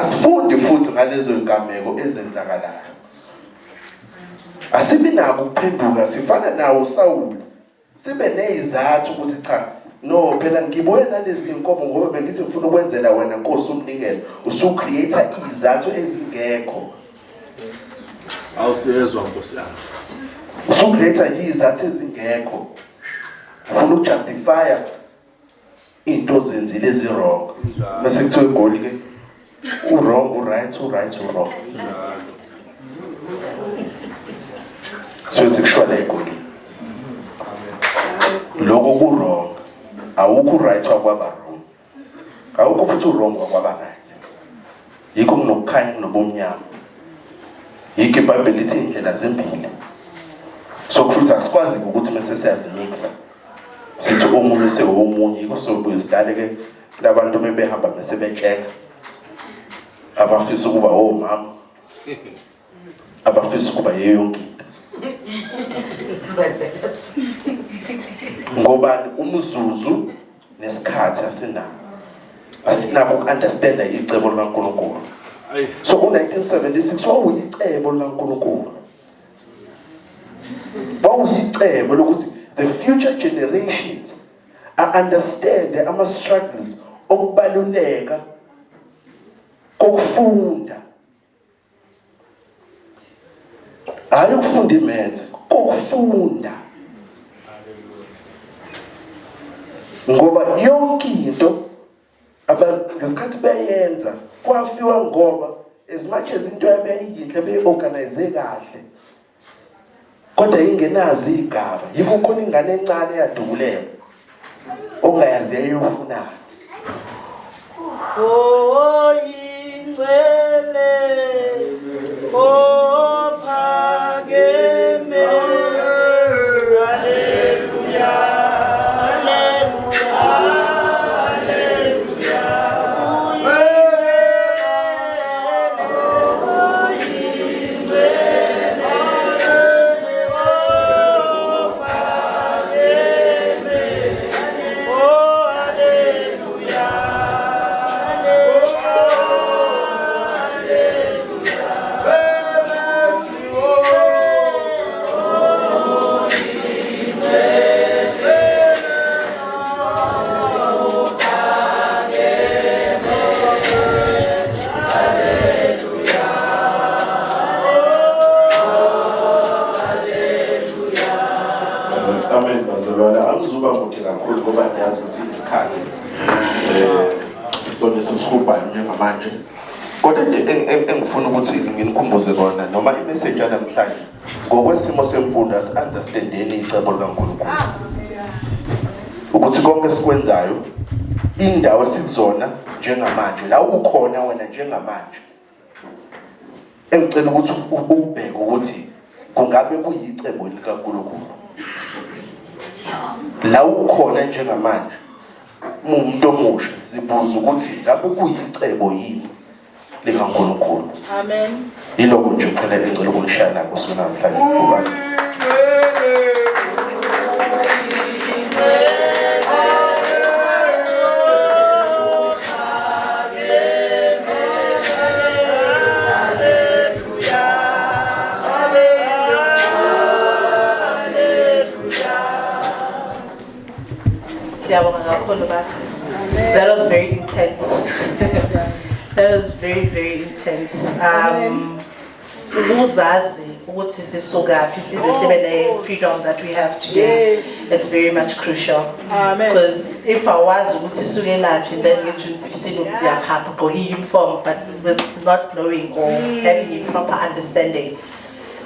Asifundi futhi ngalezo ingameko ezenzakalayo. Asibi nako ukuphenduka sifana nawo uSawuli. Sibe nezizathu ukuthi cha, no phela ngibuye nalezi inkomo ngoba bengithi ngifuna ukwenzela wena Nkosi umnikelo. Usucreate izathu ezingekho. Awusiyezwa Nkosi yami. Usucreate izathu ezingekho. Ufuna ukujustify into zenzile ezi-wrong. Mase kuthiwa igoli ke u-wrong, u-right, u-right, u-wrong. So sikusho la igoli. Lokho ku-wrong. Awukho right wakwaba wrong. Awukho futhi u-wrong wakwaba right. Yikho kunokukhanya kunobumnyama. Yikho iBhayibheli lithi indlela zembili. So kusho asikwazi ukuthi mase siyazimixa. Sithi omunye sewomunye yikho sobuye sidale ke labantu mebehamba mase betshela. Abafisa ukuba omama. Abafisa ukuba yonke into. Ngoba umzuzu nesikhathi asinabo ukunderstand icebo likaNkulunkulu. So u1976 wawuyicebo likaNkulunkulu. Wawuyicebo lokuthi the future generations understand ama struggles okubaluleka kokufunda. Hayi ukufunda imaths, kokufunda. Ngoba yonke into ngesikhathi bayenza kwafiwa ngoba as much as into yabayinhle beorganize kahle kodwa ingenazi igaba yiko khona ingane encane yadukulela ongayazi ayofuna Oh ingcwele oh phakeme haleluya Angizuba mude kakhulu ngoba ngiyazi ukuthi isikhathi isona sesihubayo njengamanje kodwa nje engifuna ukuthi nginikhumbuze kona noma imessage yanamhlanje ngokwesimo semfundo asi-understandeni icebo likaNkulunkulu ukuthi konke sikwenzayo indawo esikuzona njengamanje la ukhona wena njengamanje engicela ukuthi ubheke ukuthi kungabe kuyicebo likaNkulunkulu la ukhona njengamanje umuntu omusha sibuza ukuthi ngabe kuyicebo yini likaNkulunkulu. Amen. Yiloko nje phela engicela ukunishaya nako sona namhlanje kuba That was very intense. That was very, very intense. Uzazi ukuthi sisukaphi size sibe ne freedom that we have today. It's very much crucial. Because if I was ukuthi suke laphi then in June 16 uyapha ugqoke uniform but with not knowing or having a proper understanding,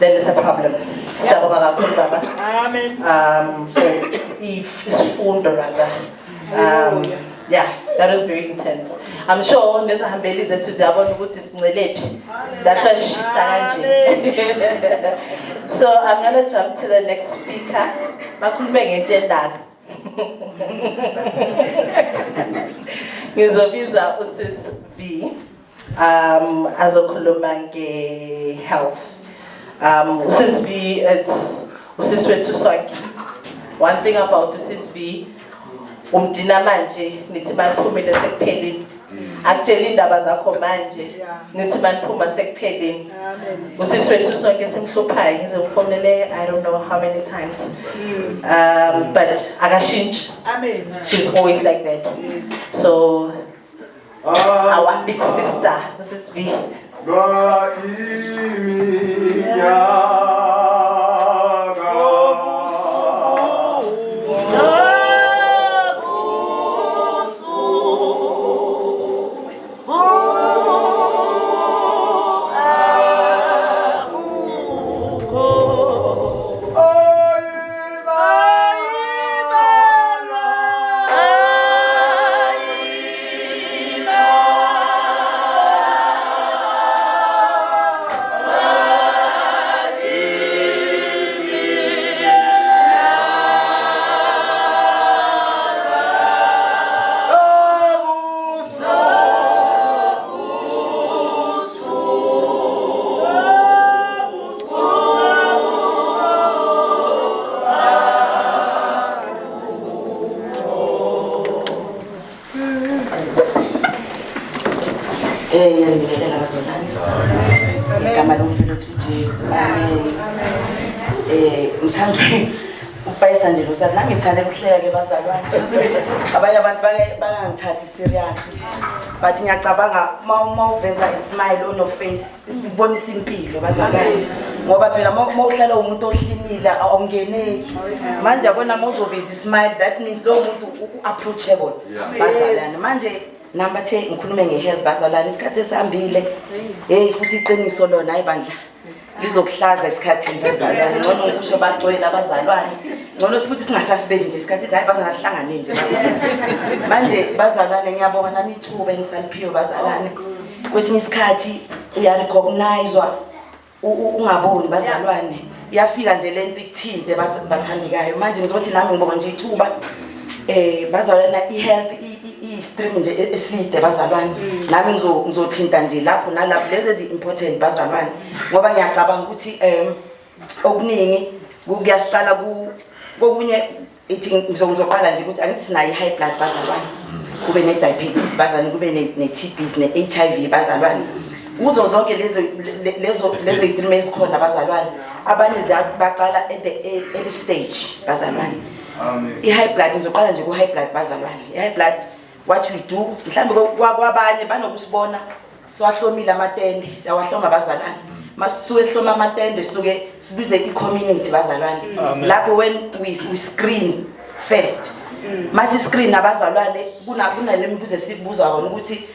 then it's a problem. Siyabonga kakhulu baba. Amen. For isifundo rather. Yeah, that was very intense. I'm sure nezahambeli zethu ziyabona ukuthi sincelephi. That's why she's kanje. So I'm going to jump to the next speaker. Bakhulume ngentshendana. Ngizobiza uSis V azokhuluma nge-health. Usis V, it's usis wethu sonke. One thing about usis V, umdina manje nithi maniphumile sekuphelile akutshela indaba zakho manje nithi maniphuma sekupheleni usisi wethu sonke simhluphayo ngize ngifonele I don't know how many times but akashintshi she's always like that so our big sister Mrs. V ngiyanibelela bazalwane igama lomfowethu uJesu amen ngithanda ukupayisa nje losathi nami ngithandela ukuhleka ke bazalwane abanye abantu bangangithathi serious but ngiyacabanga mawuveza ismile on your face ubonisa impilo bazalwane ngoba phela mawuhlala umuntu ohlinile awungeneki manje yabona mawuzoveza ismile that means lo muntu approachable bazalwane manje number 10 ngikhulume ngehealth bazalwane isikhathi esihambile futhi iqiniso lona ayibandla lizokuhlaza isikhathi bazalwane ngcono ukusho bacwela abazalwane ngcono sifuthi singasasibeli nje isikhathi hayi bazangahlangane nje bazalwane manje bazalwane ngiyabonga nami ithuba engisaliphiwe bazalwane kwesinye isikhathi uyarecognizewa ungaboni bazalwane iyafika nje lento ikuthinte bathandikayo manje ngizothi nami ngibonga nje ithuba bazalwane ihealth stream nje eside bazalwane nami ngizothinta nje lapho nalapho lezi ezi-important bazalwane ngoba ngiyacabanga ukuthi okuningi kuyasicala kokunye ithi ngizoqala nje ukuthi angithi sinayo i-high blood bazalwane kube ne-diabetes bazalwane kube ne-TB ne-HIV bazalwane kuzo zonke lezo iy'tream ezikhona bazalwane abanye bacala at the early stage bazalwane i-high blood ngizoqala nje ku-high blood bazalwane i-high blood what we do mhlambe kwabanye banokusibona siwahlomile amatende siyawahloma bazalwane masisuke sihloma amatende suke sibize i-community bazalwane lapho when we screen first masi screen abazalwane kunalemibuzo esibuza wona ukuthi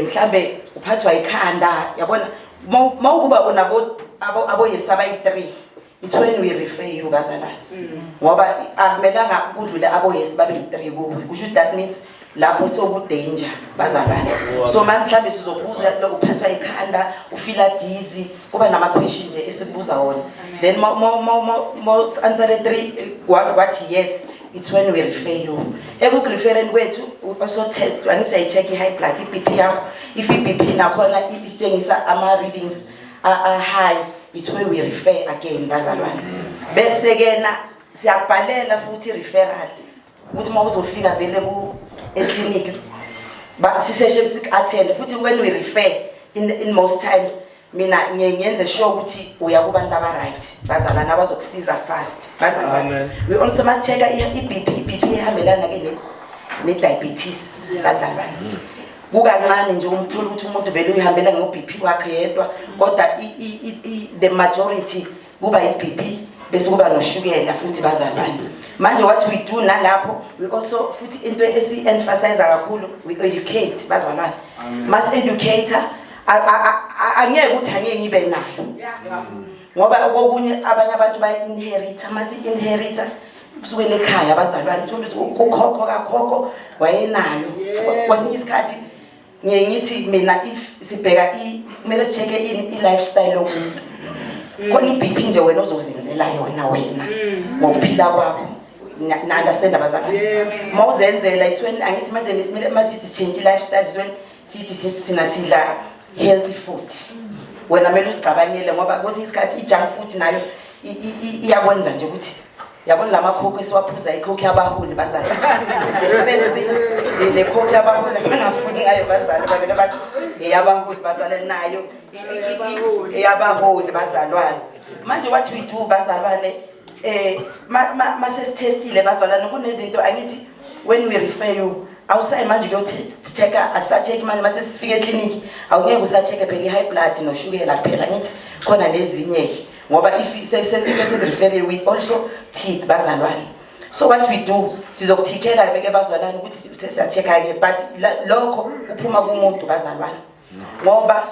mhlambe uphathwa ikhanda yabona mawukuba unabo aboyesaba i3 it's when we refer you bazalwane ngoba akumelanga kudlule aboyesi babe i3 kuwe kusho that means lapho sokudanger bazalwane so manje mhlambe sizobuza lokuphathwa ikhanda ufila dizzy kuba nama question nje esibuza wona then mo answer 3 wathi yes it's when we refer you ekurefereni kwethu also test anise check i-high blood i-BP yakho if i-BP nakhona isitshengisa ama readings are high it's when we refer again bazalwane bese ke na siyabhalela futhi referral ukuthi mawuzofika vele ku eclinic siseshe sik-attend futhi when we refer in most times mina ngiyenze sure ukuthi uya kubantu aba-right bazalwane abazokusiza fast bazalwane we also must check i-BP ihambelana ke ne-diabetes bazalwane kukancane nje umthola ukuthi umuntu vele uyihambela ngo-BP wakhe yedwa kodwa the majority kuba i-BP bese kuba noshukela futhi bazalwane manje what we do nalapho we also futhi into esi-emphasize kakhulu we educate bazalwane mas educator angeke ukuthi angeke ngibe nayo ngoba okunye abanye abantu baya-inherita masi-inherita kusukela ekhaya abazalwane uthola ukuthi ukhokho kakhokho wayenayo kwesinye isikhathi ngiye ngithi mina if sibheka kumele si-check-e i-lifestyle yomuntu khona i-BP nje wena ozozenzela yona wena ngokuphila kwakho na-understand abazalwane mawuzenzela it's when angithi manje masithi change i-lifestyle is when sithi sina sidla healthy food wena kumele usicabangele ngoba kwesinye isikhathi i-junk food nayo iyakwenza nje ukuthi yabona lamakhokho esiwaphuza ikhokho yabaholi bazali the first thing le khokho yabaholi ngafuni ngayo bazali babona bathi eyabaholi bazali nayo eyabaholi bazalwane manje what we do bazalwane mase sithestile bazalwane kunezinto angithi when we refer you awusayi manje uyochecka asachecki manje mase sifike eclinic awungeke usachecke phela i-high blood noshukela kuphela ngithi khona lezinye ngoba if refer we also tip bazalwane so what we do sizokuthikela beke bazalwane ukuthi siyachecka ke but lokho uphuma kumuntu bazalwane ngoba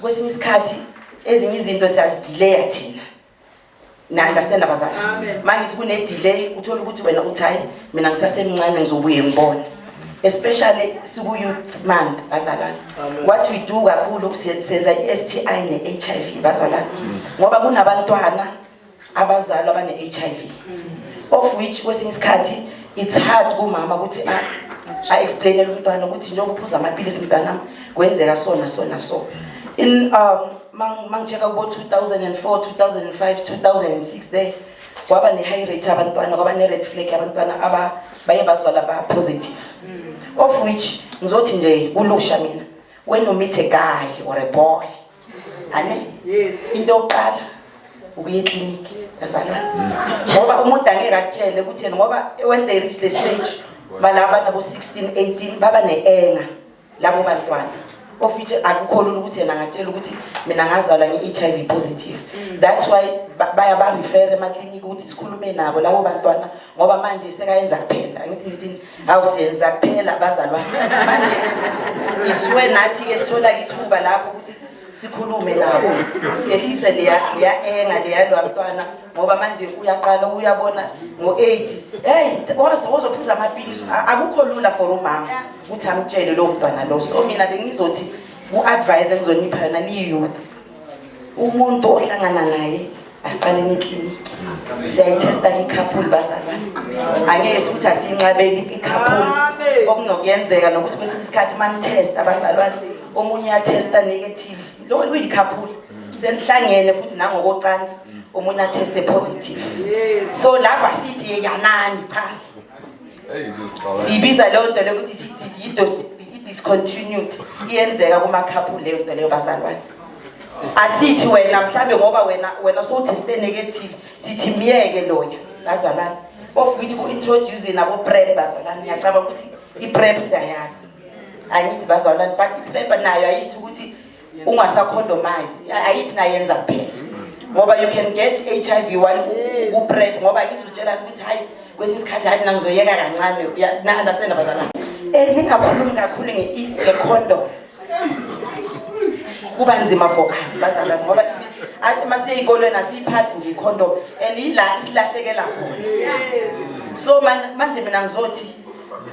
kwesinye isikhathi ezinye izinto siyazidelay thina na understand abazalwane mangithi kune delay uthola ukuthi wena uthayi mina ngisasemncane ngizobuye ngibone especially siku youth month bazalwane what we do kakhulu senza i-STI ne-HIV bazalwane ngoba kunabantwana abazalwa bane-HIV of which kwesinye isikhathi it's hard kumama ukuthi a-explainele umntwana ukuthi njengoba uphuza amapilisi mntanami kwenzeka so in mangicheka kubo 2004 2005 2006 there kwaba ne-high rate abantwana kwaba ne-red flag abantwana baye bazalwa ba-positive of which ngizothi nje ulusha mina when you meet a guy or a boy into yokuqala ukuya ekliniki bazalwane ngoba umuntu angeke akutshele ukuthi yena ngoba when they reach the stage balaba nabo 16 18 baba ne-enga labo bantwana of which akukholula ukuthi yena angatshela ukuthi mina ngazalwa nge-HIV positive that's why baya ba-refer emakliniki ukuthi sikhulume nabo labo bantwana ngoba manje sekayenza kuphela angithi awusiyenza kuphela bazalwane manje ithiwe nathi-ke sithola ithuba lapho ukuthi sikhulume nabo siyehlise leya enga leyalwa mntwana ngoba manje uyaqala uyabona ngo-8 hey wozophuza amapilisi akukho lula for umama ukuthi amtshele lo mntwana lo so mina bengizothi ku-advise engizonipha yona ni-youth umuntu ohlangana naye asiqaleni ekliniki siyayithesta i-couple bazalwane angeke ukuthi asiyinqabeli i-couple okunokuyenzeka nokuthi kwesinye isikhathi manitesta abazalwane omunye yathesta negative lo kuyi-couple senihlangene futhi nangokocansi omunye atheste positive so lapha sithi yanani cha sibiza leyo nto leyo ukuthi sithi i-discontinued iyenzeka kuma-couple leyo nto leyo bazalwane asithi wena mhlambe ngoba wena sowutheste negative sithi miyeke loya bazalwane of which ku-introduce nabo PrEP bazalwane ngiyacabanga ukuthi i-PrEP siyayazi angithi bazalwane but i-PrEP nayo ayithi ukuthi ungasacondomize ayithi nayenza kuphela ngoba you can get HIV ku-PrEP ngoba ayithi usitshelana ukuthi hayi kwesinye isikhathi hayi mina ngizoyeka kancane na-understand abazalwane ningakhulumi kakhulu nge-condom kuba nzima for us bazalwane ngoba mase ey'kolweni asiyiphathi nje i-condom and yila isilahlekela khona so manje mina ngizothi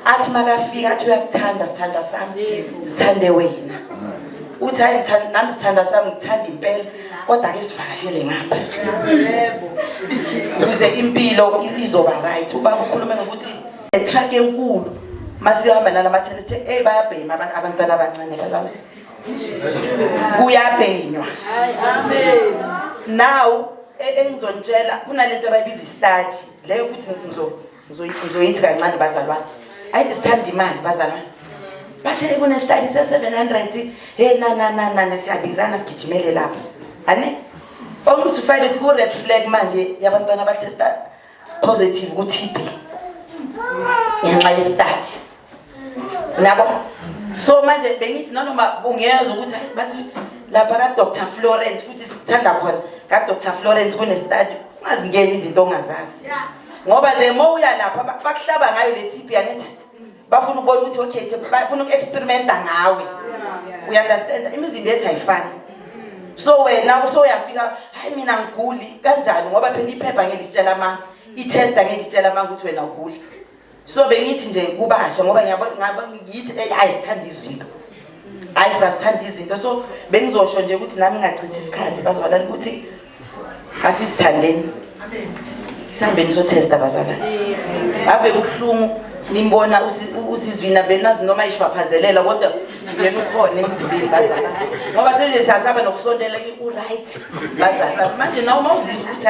athi makafika athi uyakuthanda sithanda sami sithande wena uthi hayi nami sithanda sami ngithanda impela kodwa-ke sivakashele ngapha ukuze impilo izoba right ubaba ukhulume ngokuthi etruck enkulu masihamba nalamathende eyi bayabhema abantwana abancane bazalwane kuyabhenywa now engizontshela kunalento abayibiza i-study leyo futhi ngizoyithi kancane bazalwane ayithi sithanda imali bazalwane bathe kune-study se-700 hey na siyabizana sigijimele lapho ane okuthi ufayile siku-red flag manje yabantwana abathesta positive ku-TB ngenxa ye-study nabo so manje bengithi nanoma ungezwa ukuthi bathi lapha ka-Dr. Florence futhi sithanda khona ka-Dr. Florence kune-study ungazingeni izinto ongazazi ngoba le mo uya lapha bakuhlaba ngayo le TB angithi bafuna ukubona ukuthi okay bafuna uku-experimenta ngawe uya-understand imizimba yethu ayifani so wena uyafika hayi mina ngiguli kanjani ngoba phela iphepha ngeke lisitshela amanga i-test angeke lisitshela amanga ukuthi wena uguli so bengithi nje kubasha ngoba ngiyithi hayi sithanda izinto hayi sasithanda izinto so bengizosho nje ukuthi nami ngachithi isikhathi bazalwane ukuthi asisithandeni sihambe nisotesta bazalwane ave kubuhlungu nimbona usizivina benazi noma ishwaphazelela kodwa yena ukhona emzimbeni bazalwane ngoba senje siyasaba nokusondela u-right bazalwane manje nawe uma uzizwa ukuthi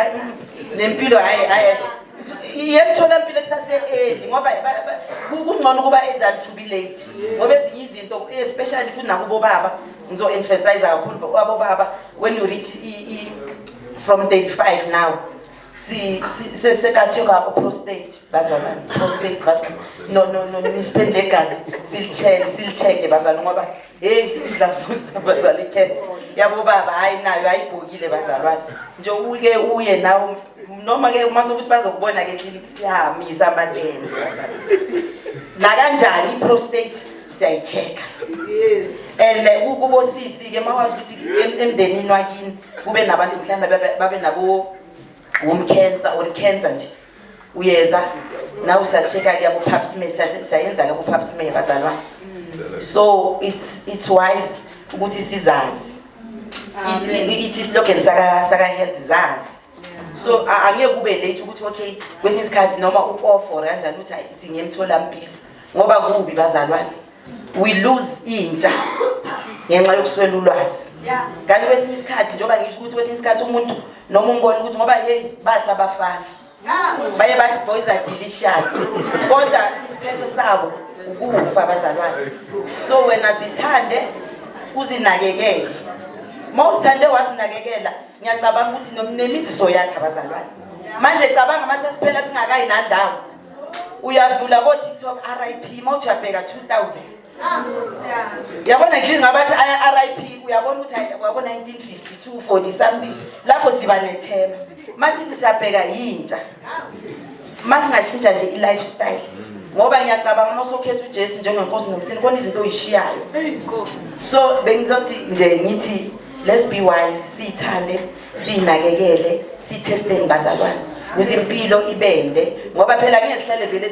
nempilo hayi yemtholampilo kusase-early ngoba kungcono ukuba than to be late ngoba ezinye izinto especially futhi nakubo baba ngizo-emphasize kakhulu abobaba when you reach from 35 now sekathiwa prostate bazalwane prostate bazalwane nisiphendile igazi silitheke bazalwane ngoba hey idlavuza bazalwane cancer yabo baba hayi nayo ayibhokile bazalwane nje uye nawo noma ke uma sokuthi bazokubona ke clinic siyahamisa amatende bazalwane na kanjani prostate siyayichecka yes and kubosisi ke mawazi ukuthi emndenini wakini kube nabantu mhlawumbe babe nabo cancer or cancer nje uyeza na usacheka ke abo pap smear sayenza ke abo pap smear bazalwane so it's wise ukuthi sizazi it is slogan saka health zazi so angeke kube late ukuthi okay kwesinye isikhathi noma u-offer kanjani uthi ithi ngiyemtholampilo ngoba kubi bazalwane we lose intsha ngenxa yokuswela ulwazi kanti kwesinye isikhathi njengoba ngisho ukuthi kwesinye isikhathi umuntu noma umbona ukuthi ngoba hey badla abafana baye bathi boys are delicious kodwa isiphetho sabo ukufa bazalwane so wena sithande uzinakekele mawusithande wasinakekela ngiyacabanga ukuthi nemiziso yakhe abazalwane manje cabanga mase siphela singakayi nandawo uyadlula ko TikTok RIP mawuthi uyabheka 2000 yabona ngithi ngabathi RIP uyabona ukuthi uyabona 1952 40 something lapho siba nethema masithi siyabheka yintsha masingashintsha nje i-lifestyle ngoba ngiyacabanga mawusokhetha uJesu njengenkosi nomsini kona izinto oyishiyayo so bengizothi nje ngithi let's be wise sithande sinakekele sithesteni bazalwane ukuze impilo ibende ngoba phela ngeke sihlale vele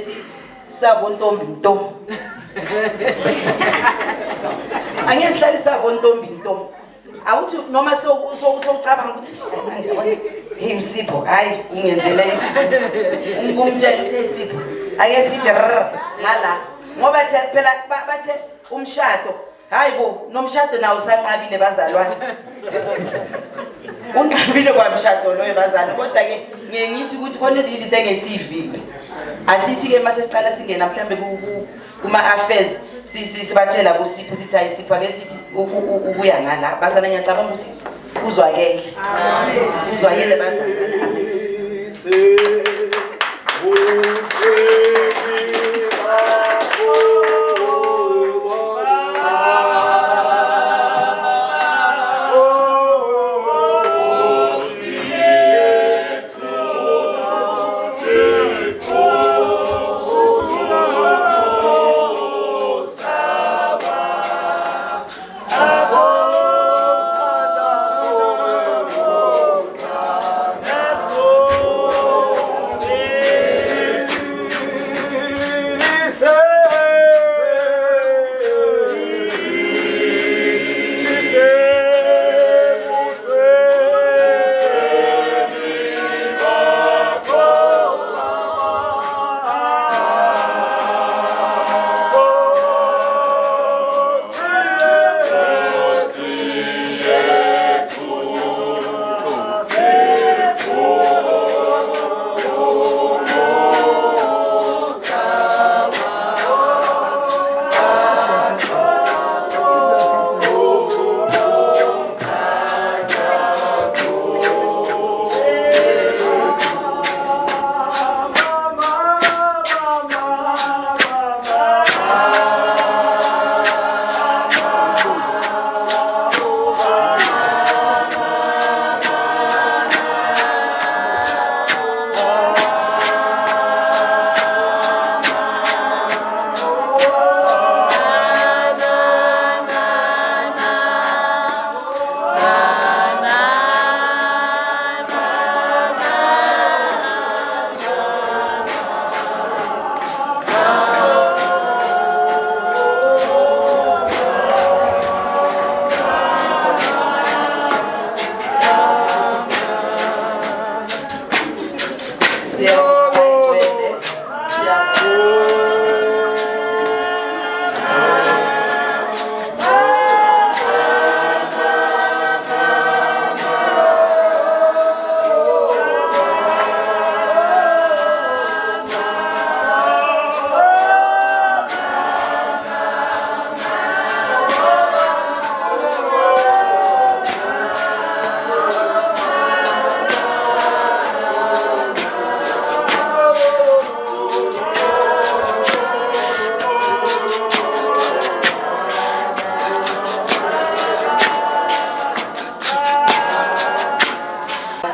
sabontombi nto angeke sihlale sabontombi nto awuthi noma sowucabanga ukuthi manje hey Msipho hayi ungenzela ngumtshela ukuthi Sipho ake sithi ngala ngoba phela bathe umshado hayi bo nomshado nawo usanqabile bazalwane unqabile kwamshado loyo bazalwane kodwa ke ngithi ukuthi khona izinto engesivimbi asithi ke mase siqala singena mhlambe kuma affairs sibatshela kuSipho sithi ayisipho ake sithi ukuya ngala bazana ngiyacabanga ukuthi uzwakele amen uzwakele bazalwane amen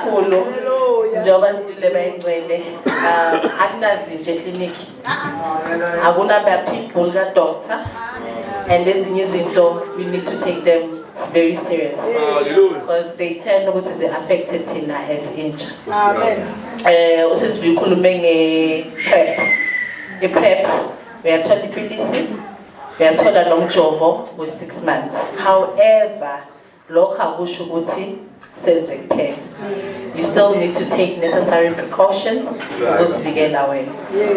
kakhulu njengoba nizwile bayingcwele akunazi nje ekliniki akunamba pitbull ka doctor and ezinye izinto we need to take them very serious because they tend ukuthi ze affected thina as intsha. Usisivi ukhulume nge-PrEP. I-PrEP uyathola ipilisi uyathola nomjovo with 6 months. However, lokho akusho ukuthi senze kuphela. You still need to take necessary precautions ukuzivikela wena.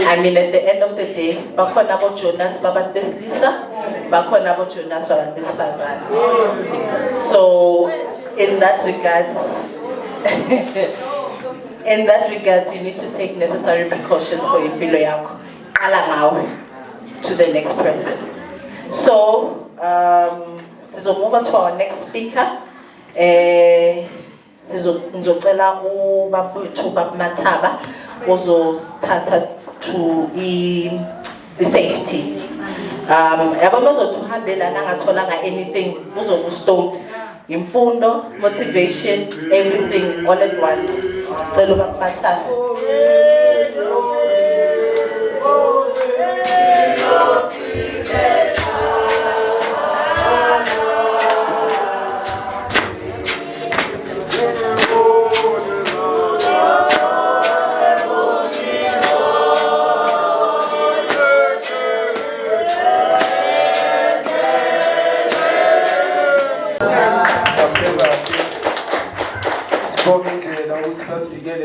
I mean, at the end of the day, bakhona abo Jonas babantu besilisa, bakhona abo Jonas babantu besifazane. So, in that regards, you need to take necessary precautions for impilo yakho. Qala ngawe to the next person. So, we'll move on to our next speaker. Ngizocela ubabuthu baMathaba uzosithatha to i-safety. Yabona uzothahambela nangatholanga anything uzokustoned imfundo, motivation, everything all at once. Ngicela ubaMathaba.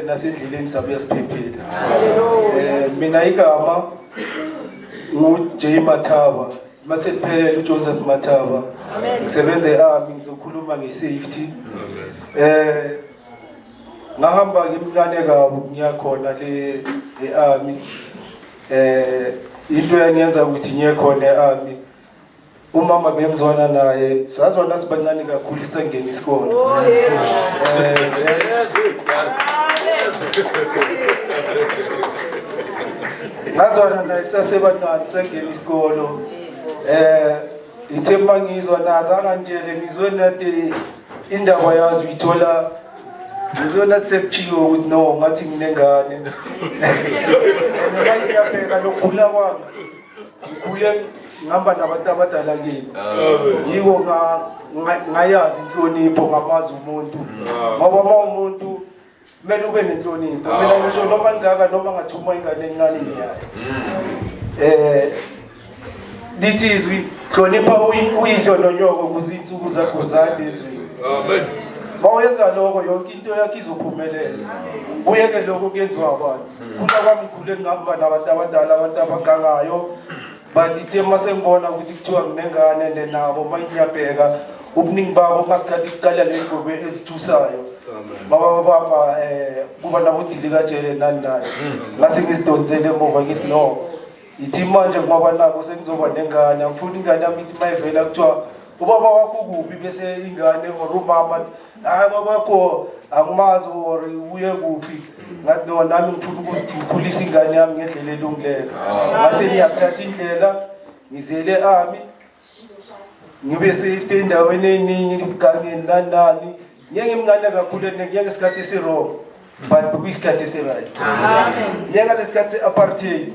Nasendleleni sabuya siphephile. Mina igama nguJay Mathaba. Masephelele uJoseph Mathaba. Ngisebenza eArmy ngizokhuluma ngesafety. Ngahamba ngimncane kabi ngiyakhona le eArmy. Into yangenza ukuthi ngiyekhona eArmy. Umama bengizwana naye, sazwana sibancane kakhulu sisengena isikole. Ngazwana naye sasebancane sengena isikolo. Ithe mangizwa nazo angantshele ngizwe nathi indaba yazi uyithola ngizona tsepchiwo ukuthi no ngathi nginengane. Ngiyabheka lokukhula kwami. Ngikhule ngihamba nabantu abadala kimi. Yiko ngayazi inhlonipho ngamazi umuntu. Ngoba umuntu kumele ube nenhlonipho. Mina ngisho noma ngaka noma ngathuma ingane encane ngiyayo. Dithi izwi hlonipha uyihlo nonyoko kuzinsuku zakho zalezwi. Amen. Mawenza lokho yonke into yakho izophumelela. Uyeke lokho kuyenziwa abantu. Kuba kwami khule ngihamba nabantu abadala abantu abagangayo. But ithe masengibona ukuthi kuthiwa nginengane ndenabo mangiyabheka ubuningi babo ngasikhathi kuqala le ngobe ezithusayo. Baba baba kuba nabodili kajele nani nani. Ngase ngizidonsele emuva ngithi no. Ithi manje ngoba nako sengizoba nengane angifuni ingane yami ithi mayivela kuthiwa ubaba wakho kuphi bese ingane or umama hayi babakho angimazi or uye kuphi ngathi no nami ngifuna ukuthi ngikhulise ingane yami ngendlela elungileyo. Ngase ngiyathatha indlela ngizele eArmy ngibe sendaweni eningi ukugangeni nani ngeke imngane kakhulu ngeke isikhathi esirong but kuyisikhathi esiright. Ngeke lesikhathi apartheid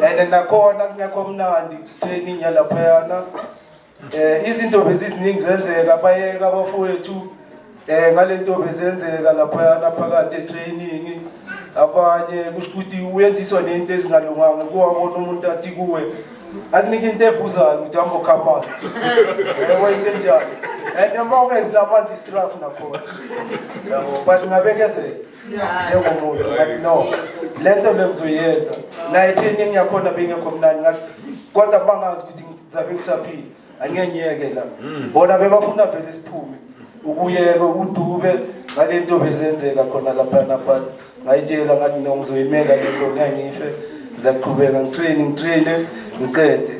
and nakhona kungekho mnandi training yalapha yana izinto beziziningi zenzeka bayeka abafowethu ngalento bezenzeka lapha yana phakathi etraining abanye kusho ukuthi uyenziswa nento ezingalunganga kuwabona umuntu athi kuwe akunika into evuzayo ukuthi hambo khamani wayinte njalo and mawungezi namanzi straff nakhona yabo but ngabekezela njengomuntu ngathi no lento lengizoyenza naye training yakhona bengekho mnani ngathi kodwa bangazi ukuthi ngizabe ngisaphila angiyeke la bona bebafuna vele siphume ukuyeka udube ngalento bezenzeka khona lapha nabantu ngayitshela ngathi no ngizoyimela lento ngiyangife ngizaqhubeka ngitrain ngiqede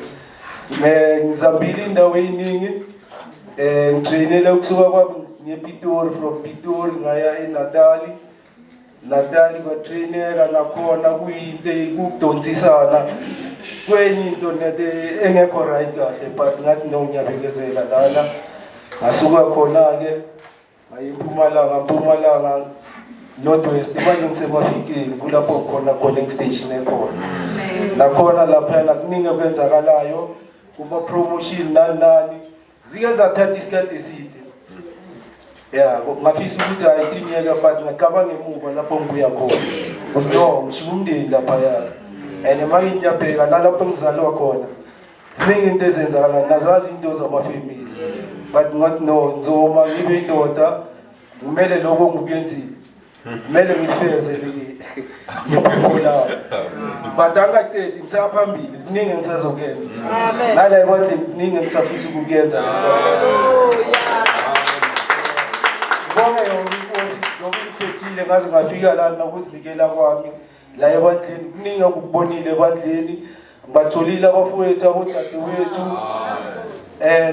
ngizambili indawo eyiningi ngitrainela ukusuka kwami ngePitori from Pitori ngaya eNatali kwatraineka nakhona kuyinto ukudonsisana kwenye into engekho right kahle but ngathi no ngiyabekezela lana ngasuka khona ke ngayimpumalanga Northwest manje ngisemafikeni kulapho khona calling station ekhona nakhona lapha kuningi okwenzakalayo kuma promotion nani zike zathatha isikhathi eside yeah ngafisa ukuthi ayithinyeka but ngicabanga emuva lapho ngibuya khona no ngisho umndeni lapha ya and manje ngiyabheka nalapho ngizalwa khona ziningi into ezenzakala nazazi into zamafamily but ngathi no nzoma ngibe indoda kumele lokho ngikuyenzile kumele ngifeze ngiphola but angaqedi ngisaphambili kuningi ngisazokuyenza amen nala ebandle kuningi ngisafisa ukuyenza bonke yonke ngokukhethile ngaze ngafika la nokuzinikela kwami la ebandleni kuningi ukubonile ebandleni batholile abafowethu abodadewethu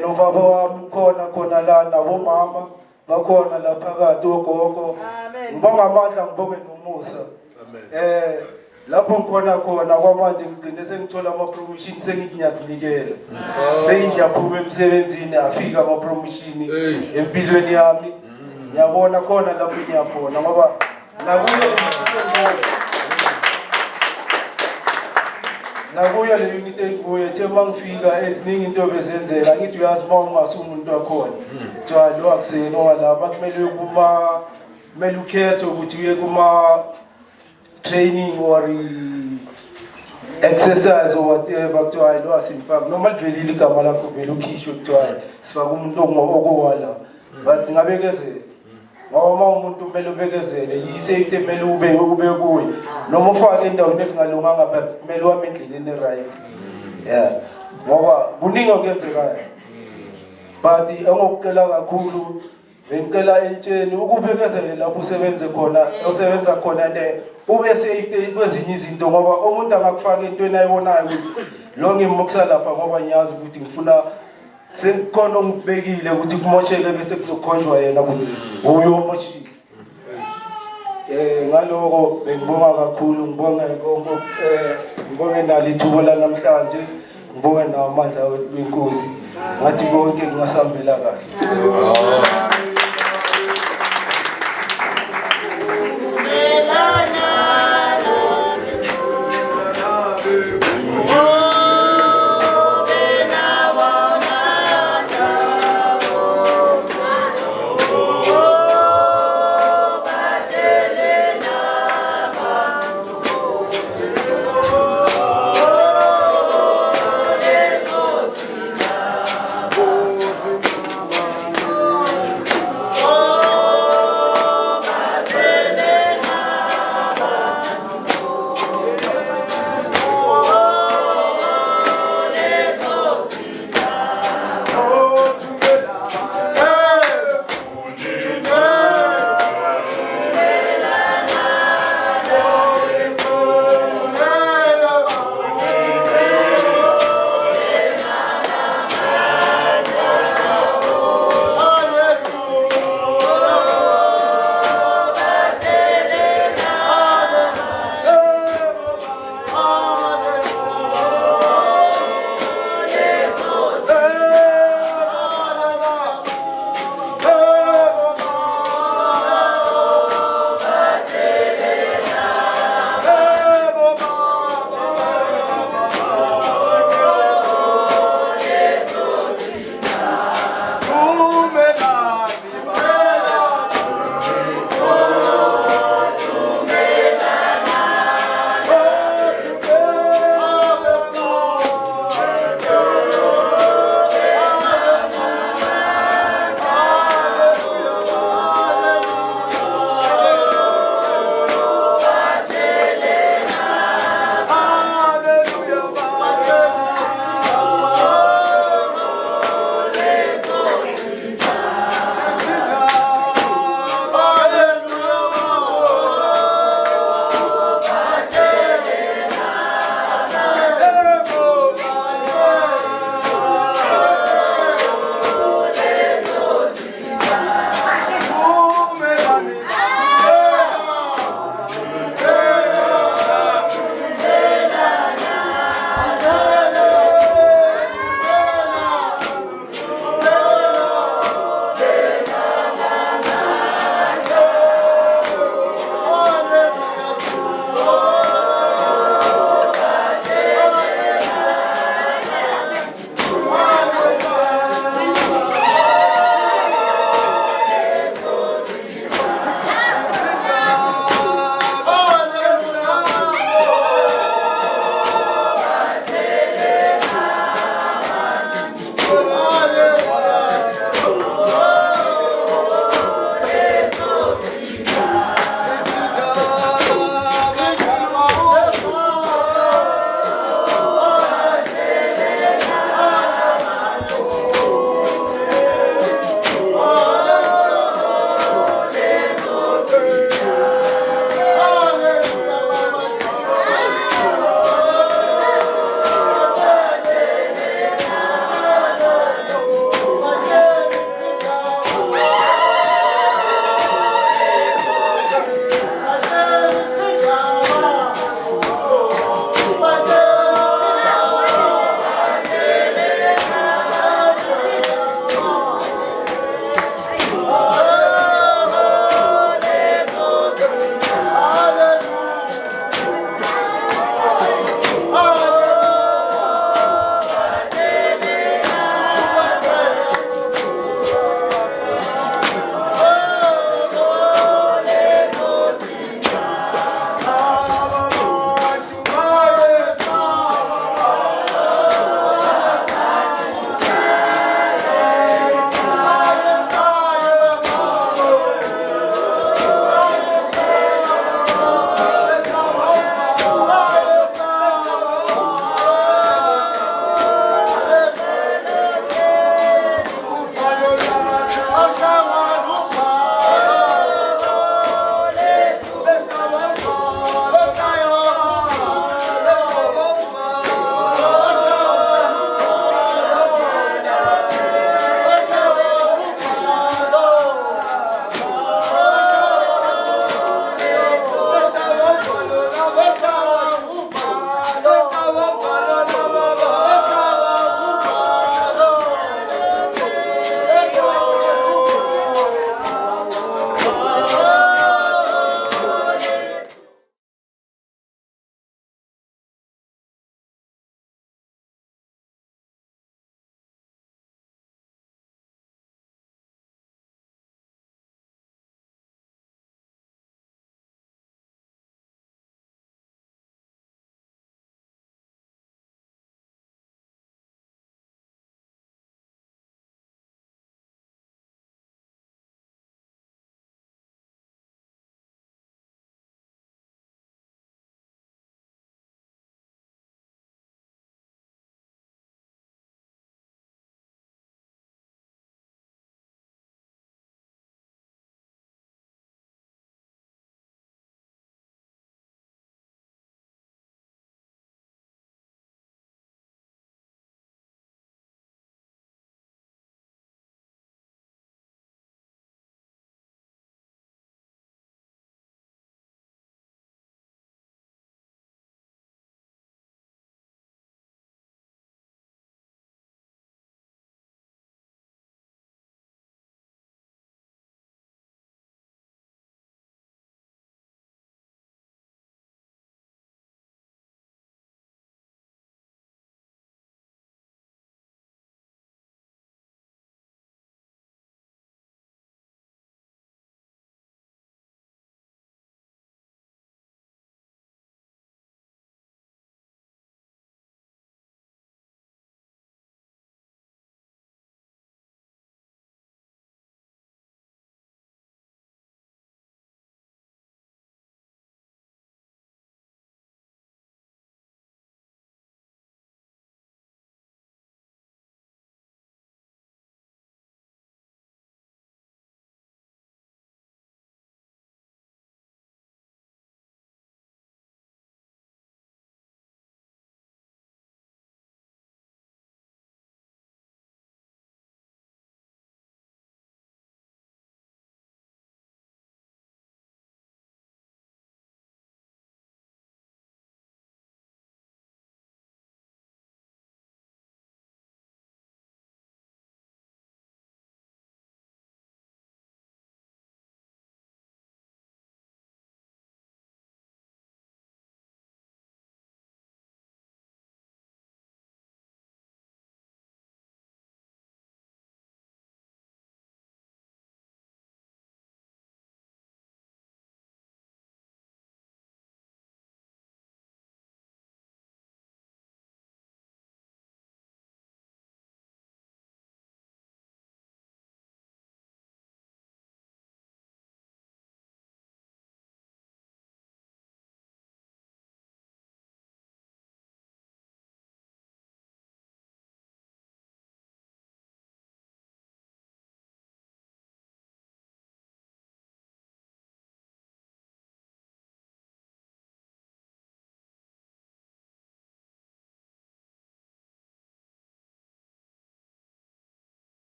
nobaba wami khona la nabomama bakhona la phakathi ogogo ngibonga amandla ngibonge nomusa lapho ngikhona kwamanje ngigcine sengithola ama promotion sengithi ngiyazinikela sengiyaphuma emsebenzini afika ama promotion empilweni yami ngiyabona khona lapho ngiyabona ngoba nakuyo le unit enguye ethe mangifika eziningi into bezenzela ngithi uyazi uma ungasumuntu wakhona njalo akuseni walama kumele ukhethe ukuthi uye kuma training or exercise or whatever kuthiwa lo asimfaki noma livelile igama lakho vele ukhishwe kuthiwa sifaka umuntu okowala but ngabekezela ngoba umuntu kumele ubekezele yisafety kumele ube kuyo noma ufake endaweni esingalunganga but kumele wame endleleni right yeah ngoba kuningi okuyenzekayo but engokukela kakhulu bengicela entsheni ukubekezela lapho usebenza khona ube safe kwezinye izinto ngoba umuntu angakufaka entweni ayibonayo ukuthi lo ngimukisa lapha ngoba ngiyazi ukuthi ngifuna sengikhona ngibekile ukuthi kumosheke bese kuzokhonjwa yena ukuthi uyomoshika ngaloko bengibonga kakhulu ngibonge nalo ithuba la namhlanje ngibonge namandla wenkosi ngathi konke ngingasambela kahle